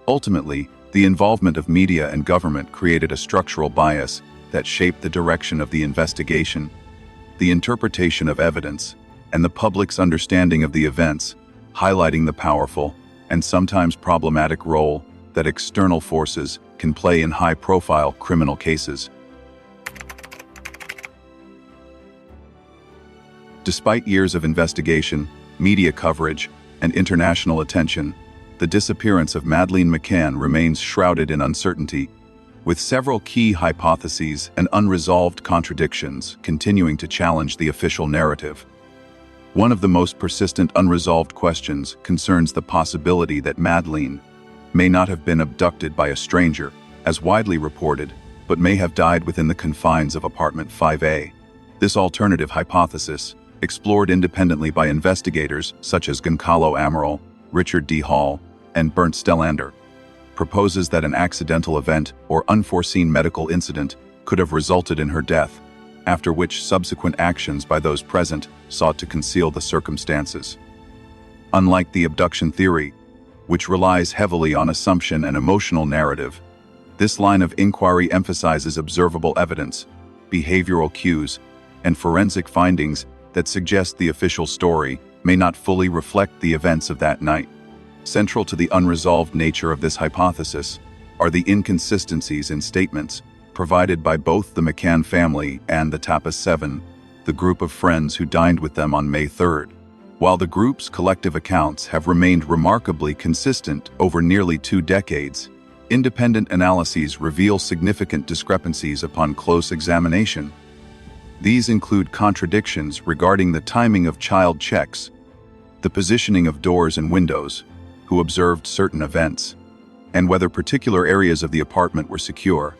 Ultimately, the involvement of media and government created a structural bias that shaped the direction of the investigation, the interpretation of evidence, and the public's understanding of the events, highlighting the powerful and sometimes problematic role that external forces can play in high-profile criminal cases. Despite years of investigation, media coverage, and international attention, the disappearance of Madeleine McCann remains shrouded in uncertainty, with several key hypotheses and unresolved contradictions continuing to challenge the official narrative. One of the most persistent unresolved questions concerns the possibility that Madeleine may not have been abducted by a stranger, as widely reported, but may have died within the confines of apartment 5A. This alternative hypothesis, explored independently by investigators such as Gonçalo Amaral, Richard D. Hall, and Bernt Stellander, proposes that an accidental event or unforeseen medical incident could have resulted in her death, after which subsequent actions by those present sought to conceal the circumstances. Unlike the abduction theory, which relies heavily on assumption and emotional narrative, this line of inquiry emphasizes observable evidence, behavioral cues, and forensic findings that suggest the official story may not fully reflect the events of that night. Central to the unresolved nature of this hypothesis are the inconsistencies in statements provided by both the McCann family and the Tapas 7, the group of friends who dined with them on May 3rd. While the group's collective accounts have remained remarkably consistent over nearly 2 decades, independent analyses reveal significant discrepancies upon close examination. These include contradictions regarding the timing of child checks, the positioning of doors and windows, who observed certain events, and whether particular areas of the apartment were secure.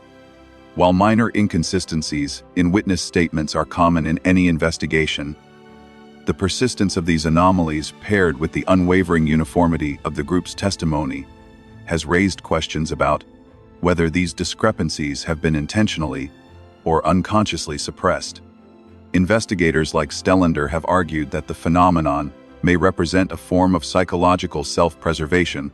While minor inconsistencies in witness statements are common in any investigation, the persistence of these anomalies paired with the unwavering uniformity of the group's testimony has raised questions about whether these discrepancies have been intentionally or unconsciously suppressed. Investigators like Stellander have argued that the phenomenon may represent a form of psychological self-preservation,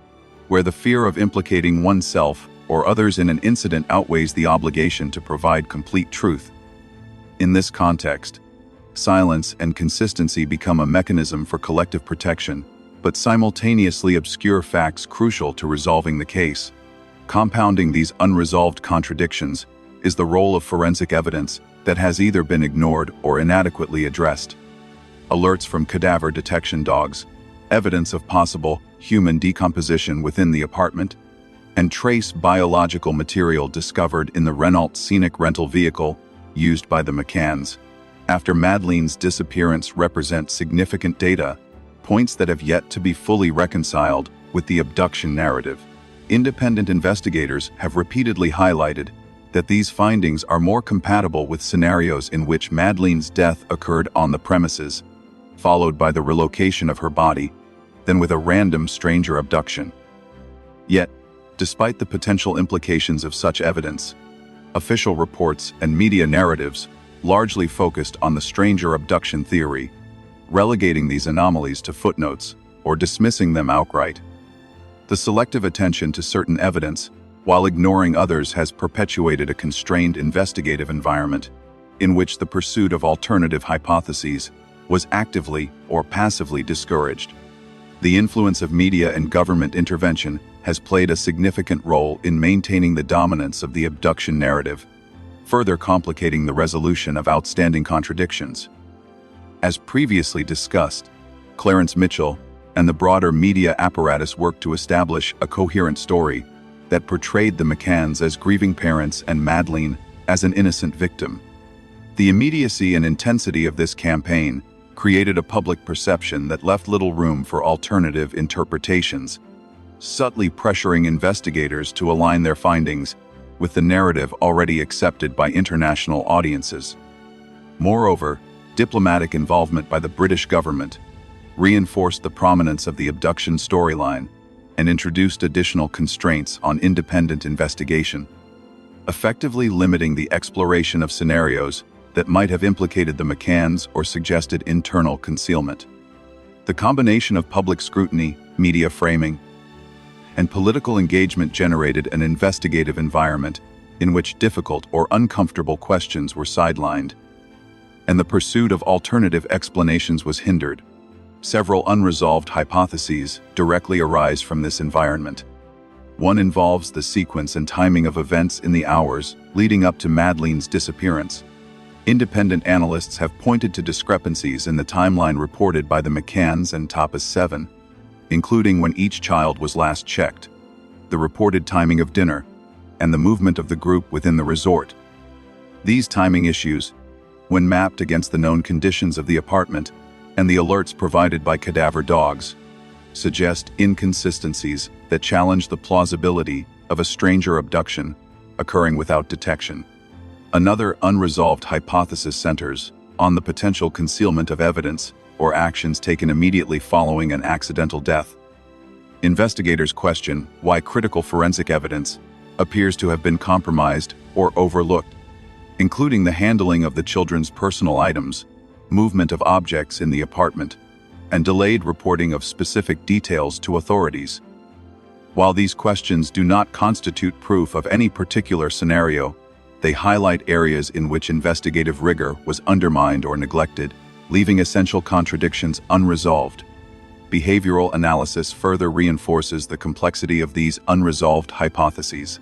where the fear of implicating oneself or others in an incident outweighs the obligation to provide complete truth. In this context, silence and consistency become a mechanism for collective protection, but simultaneously obscure facts crucial to resolving the case. Compounding these unresolved contradictions is the role of forensic evidence that has either been ignored or inadequately addressed. Alerts from cadaver detection dogs, evidence of possible human decomposition within the apartment, and trace biological material discovered in the Renault Scenic rental vehicle used by the McCanns after Madeleine's disappearance represent significant data, points that have yet to be fully reconciled with the abduction narrative. Independent investigators have repeatedly highlighted that these findings are more compatible with scenarios in which Madeleine's death occurred on the premises, followed by the relocation of her body, than with a random stranger abduction. Yet, despite the potential implications of such evidence, official reports and media narratives largely focused on the stranger abduction theory, relegating these anomalies to footnotes or dismissing them outright. The selective attention to certain evidence, while ignoring others, has perpetuated a constrained investigative environment in which the pursuit of alternative hypotheses was actively or passively discouraged. The influence of media and government intervention has played a significant role in maintaining the dominance of the abduction narrative, further complicating the resolution of outstanding contradictions. As previously discussed, Clarence Mitchell and the broader media apparatus worked to establish a coherent story that portrayed the McCanns as grieving parents and Madeleine as an innocent victim. The immediacy and intensity of this campaign created a public perception that left little room for alternative interpretations, subtly pressuring investigators to align their findings with the narrative already accepted by international audiences. Moreover, diplomatic involvement by the British government reinforced the prominence of the abduction storyline and introduced additional constraints on independent investigation, effectively limiting the exploration of scenarios that might have implicated the McCanns or suggested internal concealment. The combination of public scrutiny, media framing, and political engagement generated an investigative environment in which difficult or uncomfortable questions were sidelined, and the pursuit of alternative explanations was hindered. Several unresolved hypotheses directly arise from this environment. One involves the sequence and timing of events in the hours leading up to Madeleine's disappearance. Independent analysts have pointed to discrepancies in the timeline reported by the McCanns and Tapas 7, including when each child was last checked, the reported timing of dinner, and the movement of the group within the resort. These timing issues, when mapped against the known conditions of the apartment and the alerts provided by cadaver dogs, suggest inconsistencies that challenge the plausibility of a stranger abduction occurring without detection. Another unresolved hypothesis centers on the potential concealment of evidence or actions taken immediately following an accidental death. Investigators question why critical forensic evidence appears to have been compromised or overlooked, including the handling of the children's personal items, movement of objects in the apartment, and delayed reporting of specific details to authorities. While these questions do not constitute proof of any particular scenario, they highlight areas in which investigative rigor was undermined or neglected, leaving essential contradictions unresolved. Behavioral analysis further reinforces the complexity of these unresolved hypotheses.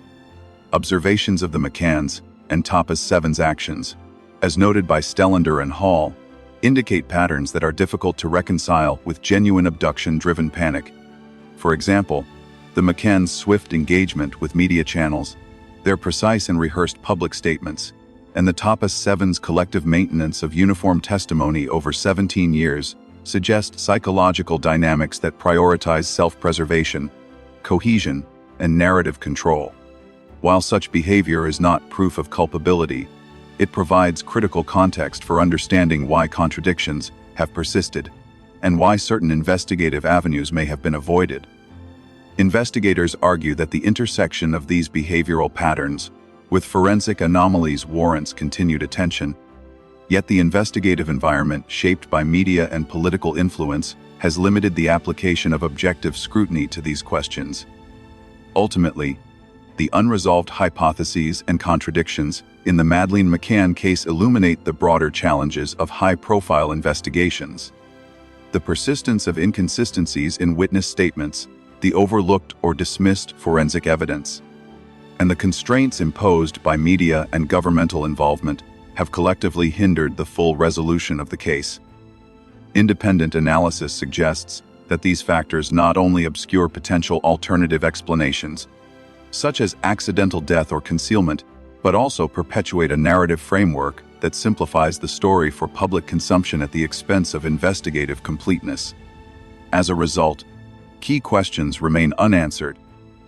Observations of the McCanns and Tapas 7's actions, as noted by Stellander and Hall, indicate patterns that are difficult to reconcile with genuine abduction-driven panic. For example, the McCanns' swift engagement with media channels, their precise and rehearsed public statements, and the Tapas 7's collective maintenance of uniform testimony over 17 years suggest psychological dynamics that prioritize self-preservation, cohesion, and narrative control. While such behavior is not proof of culpability, it provides critical context for understanding why contradictions have persisted and why certain investigative avenues may have been avoided. Investigators argue that the intersection of these behavioral patterns with forensic anomalies warrants continued attention, yet the investigative environment shaped by media and political influence has limited the application of objective scrutiny to these questions. Ultimately, the unresolved hypotheses and contradictions in the Madeleine McCann case illuminate the broader challenges of high-profile investigations. The persistence of inconsistencies in witness statements, the overlooked or dismissed forensic evidence, and the constraints imposed by media and governmental involvement have collectively hindered the full resolution of the case. Independent analysis suggests that these factors not only obscure potential alternative explanations, such as accidental death or concealment, but also perpetuate a narrative framework that simplifies the story for public consumption at the expense of investigative completeness. As a result, key questions remain unanswered,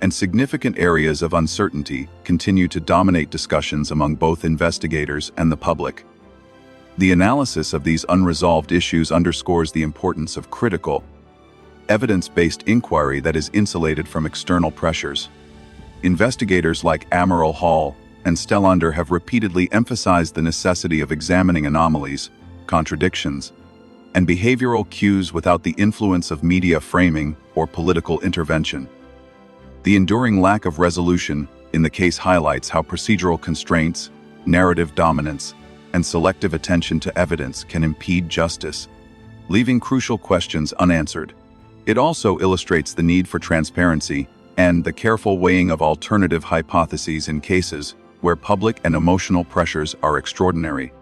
and significant areas of uncertainty continue to dominate discussions among both investigators and the public. The analysis of these unresolved issues underscores the importance of critical, evidence-based inquiry that is insulated from external pressures. Investigators like Amaral, Hall, and Stellander have repeatedly emphasized the necessity of examining anomalies, contradictions, and behavioral cues without the influence of media framing or political intervention. The enduring lack of resolution in the case highlights how procedural constraints, narrative dominance, and selective attention to evidence can impede justice, leaving crucial questions unanswered. It also illustrates the need for transparency and the careful weighing of alternative hypotheses in cases where public and emotional pressures are extraordinary.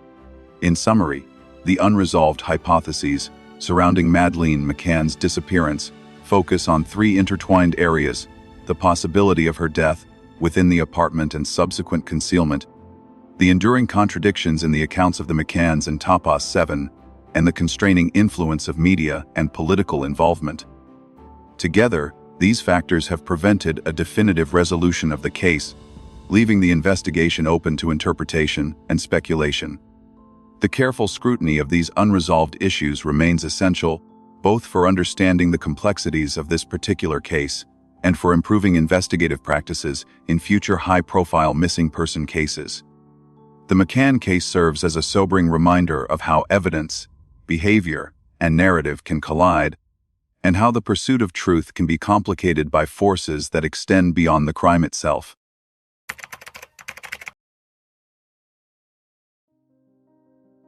In summary, the unresolved hypotheses surrounding Madeleine McCann's disappearance focus on three intertwined areas: the possibility of her death within the apartment and subsequent concealment, the enduring contradictions in the accounts of the McCanns and Tapas 7, and the constraining influence of media and political involvement. Together, these factors have prevented a definitive resolution of the case, leaving the investigation open to interpretation and speculation. The careful scrutiny of these unresolved issues remains essential, both for understanding the complexities of this particular case and for improving investigative practices in future high-profile missing person cases. The McCann case serves as a sobering reminder of how evidence, behavior, and narrative can collide, and how the pursuit of truth can be complicated by forces that extend beyond the crime itself.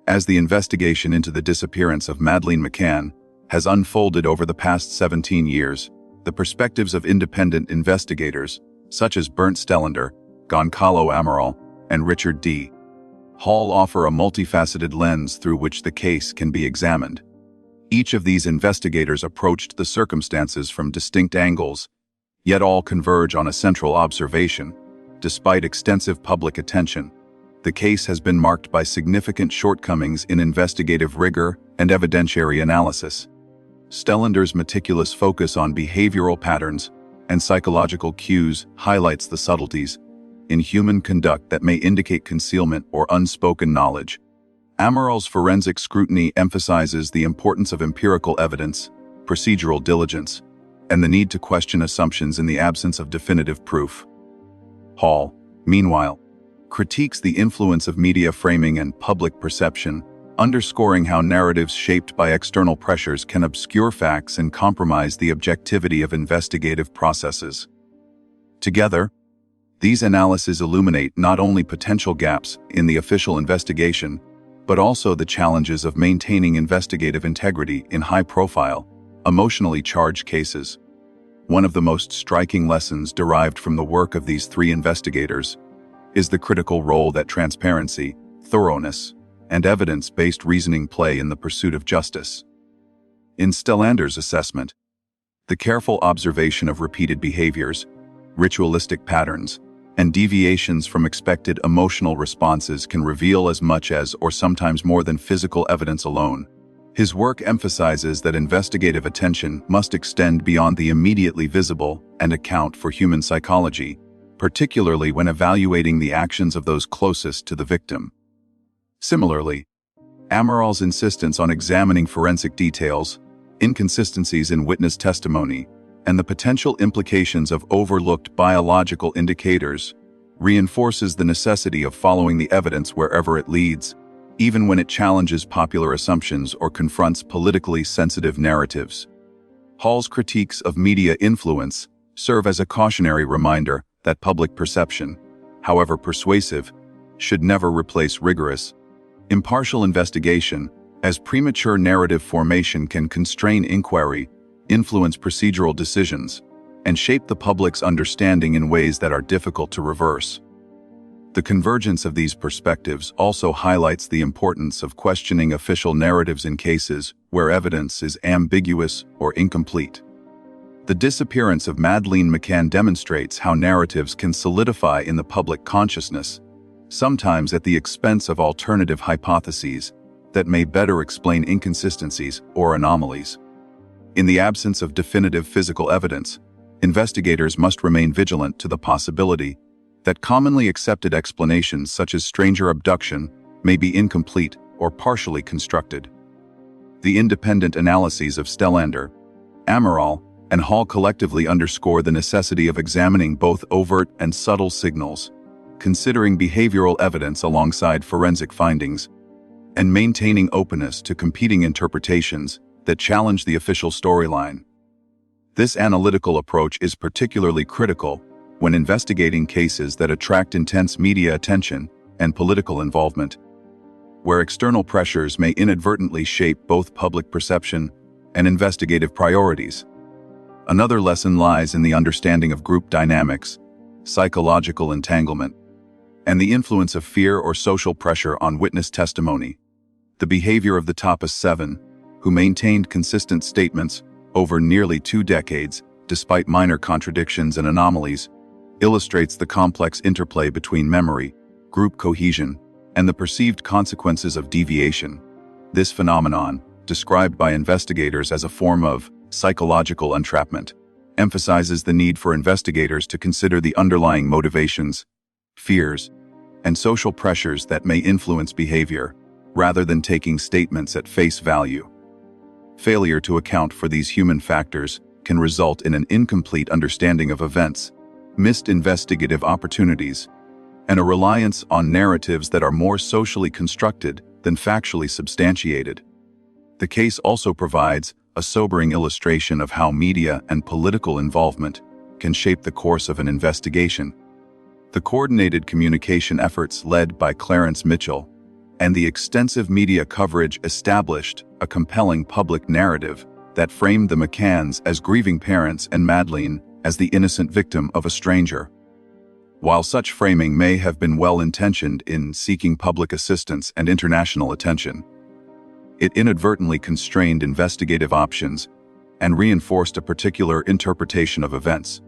As the investigation into the disappearance of Madeleine McCann has unfolded over the past 17 years, the perspectives of independent investigators, such as Bernt Stellander, Gonçalo Amaral, and Richard D. Hall, offer a multifaceted lens through which the case can be examined. Each of these investigators approached the circumstances from distinct angles, yet all converge on a central observation. Despite extensive public attention, the case has been marked by significant shortcomings in investigative rigor and evidentiary analysis. Stellander's meticulous focus on behavioral patterns and psychological cues highlights the subtleties in human conduct that may indicate concealment or unspoken knowledge. Amaral's forensic scrutiny emphasizes the importance of empirical evidence, procedural diligence, and the need to question assumptions in the absence of definitive proof. Hall, meanwhile, critiques the influence of media framing and public perception, underscoring how narratives shaped by external pressures can obscure facts and compromise the objectivity of investigative processes. Together, these analyses illuminate not only potential gaps in the official investigation, but also the challenges of maintaining investigative integrity in high-profile, emotionally charged cases. One of the most striking lessons derived from the work of these three investigators is the critical role that transparency, thoroughness, and evidence-based reasoning play in the pursuit of justice. In Stellander's assessment, the careful observation of repeated behaviors, ritualistic patterns, and deviations from expected emotional responses can reveal as much as or sometimes more than physical evidence alone. His work emphasizes that investigative attention must extend beyond the immediately visible and account for human psychology, particularly when evaluating the actions of those closest to the victim. Similarly, Amaral's insistence on examining forensic details, inconsistencies in witness testimony, and the potential implications of overlooked biological indicators reinforces the necessity of following the evidence wherever it leads, even when it challenges popular assumptions or confronts politically sensitive narratives. Hall's critiques of media influence serve as a cautionary reminder that public perception, however persuasive, should never replace rigorous, impartial investigation, as premature narrative formation can constrain inquiry, influence procedural decisions, and shape the public's understanding in ways that are difficult to reverse. The convergence of these perspectives also highlights the importance of questioning official narratives in cases where evidence is ambiguous or incomplete. The disappearance of Madeleine McCann demonstrates how narratives can solidify in the public consciousness, sometimes at the expense of alternative hypotheses that may better explain inconsistencies or anomalies. In the absence of definitive physical evidence, investigators must remain vigilant to the possibility that commonly accepted explanations such as stranger abduction may be incomplete or partially constructed. The independent analyses of Stellander, Amaral, and Hall collectively underscore the necessity of examining both overt and subtle signals, considering behavioral evidence alongside forensic findings, and maintaining openness to competing interpretations that challenge the official storyline. This analytical approach is particularly critical when investigating cases that attract intense media attention and political involvement, where external pressures may inadvertently shape both public perception and investigative priorities. Another lesson lies in the understanding of group dynamics, psychological entanglement, and the influence of fear or social pressure on witness testimony. The behavior of the Tapas 7, who maintained consistent statements over nearly 2 decades, despite minor contradictions and anomalies, illustrates the complex interplay between memory, group cohesion, and the perceived consequences of deviation. This phenomenon, described by investigators as a form of psychological entrapment, emphasizes the need for investigators to consider the underlying motivations, fears, and social pressures that may influence behavior, rather than taking statements at face value. Failure to account for these human factors can result in an incomplete understanding of events, missed investigative opportunities, and a reliance on narratives that are more socially constructed than factually substantiated. The case also provides a sobering illustration of how media and political involvement can shape the course of an investigation. The coordinated communication efforts led by Clarence Mitchell and the extensive media coverage established a compelling public narrative that framed the McCanns as grieving parents and Madeleine as the innocent victim of a stranger. While such framing may have been well-intentioned in seeking public assistance and international attention, it inadvertently constrained investigative options and reinforced a particular interpretation of events.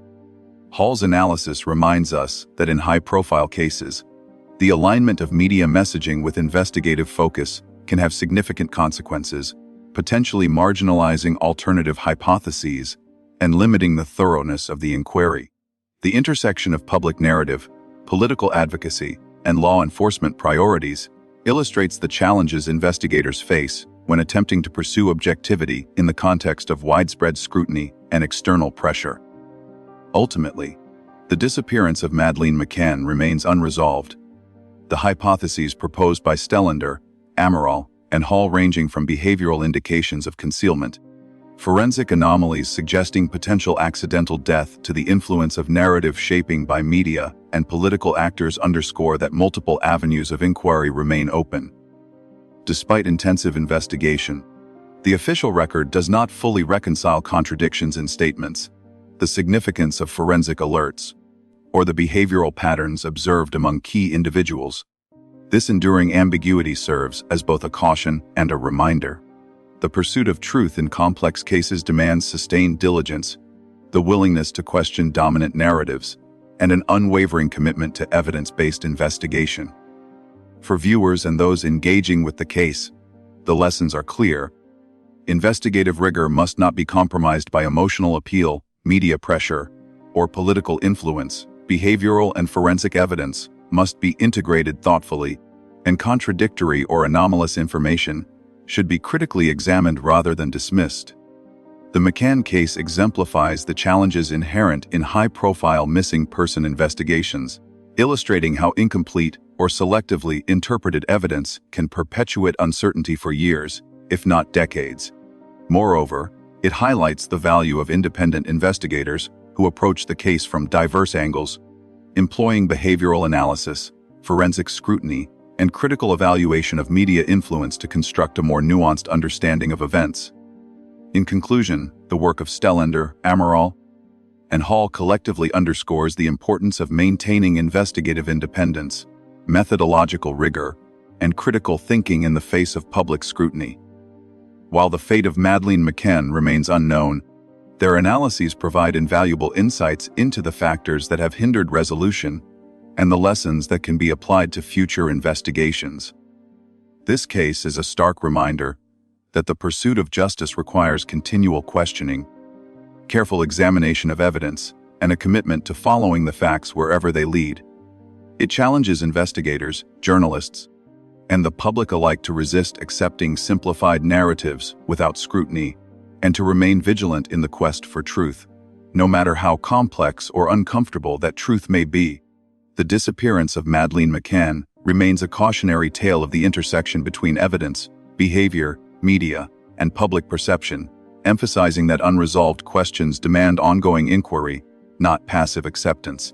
Hall's analysis reminds us that in high-profile cases, the alignment of media messaging with investigative focus can have significant consequences, potentially marginalizing alternative hypotheses and limiting the thoroughness of the inquiry. The intersection of public narrative, political advocacy, and law enforcement priorities illustrates the challenges investigators face when attempting to pursue objectivity in the context of widespread scrutiny and external pressure. Ultimately, the disappearance of Madeleine McCann remains unresolved. The hypotheses proposed by Stellander, Amaral, and Hall ranging from behavioral indications of concealment, forensic anomalies suggesting potential accidental death to the influence of narrative shaping by media and political actors underscore that multiple avenues of inquiry remain open. Despite intensive investigation, the official record does not fully reconcile contradictions in statements, the significance of forensic alerts, or the behavioral patterns observed among key individuals. This enduring ambiguity serves as both a caution and a reminder. The pursuit of truth in complex cases demands sustained diligence, the willingness to question dominant narratives, and an unwavering commitment to evidence-based investigation. For viewers and those engaging with the case, the lessons are clear. investigative rigor must not be compromised by emotional appeal, media pressure, or political influence. Behavioral and forensic evidence must be integrated thoughtfully, and contradictory or anomalous information should be critically examined rather than dismissed. The McCann case exemplifies the challenges inherent in high-profile missing person investigations, illustrating how incomplete or selectively interpreted evidence can perpetuate uncertainty for years, if not decades. Moreover, it highlights the value of independent investigators who approach the case from diverse angles, employing behavioral analysis, forensic scrutiny, and critical evaluation of media influence to construct a more nuanced understanding of events. In conclusion, the work of Stellander, Amaral, and Hall collectively underscores the importance of maintaining investigative independence, methodological rigor, and critical thinking in the face of public scrutiny. While the fate of Madeleine McCann remains unknown, their analyses provide invaluable insights into the factors that have hindered resolution and the lessons that can be applied to future investigations. This case is a stark reminder that the pursuit of justice requires continual questioning, careful examination of evidence, and a commitment to following the facts wherever they lead. It challenges investigators, journalists, and the public alike to resist accepting simplified narratives without scrutiny, and to remain vigilant in the quest for truth, no matter how complex or uncomfortable that truth may be. The disappearance of Madeleine McCann remains a cautionary tale of the intersection between evidence, behavior, media, and public perception, emphasizing that unresolved questions demand ongoing inquiry, not passive acceptance.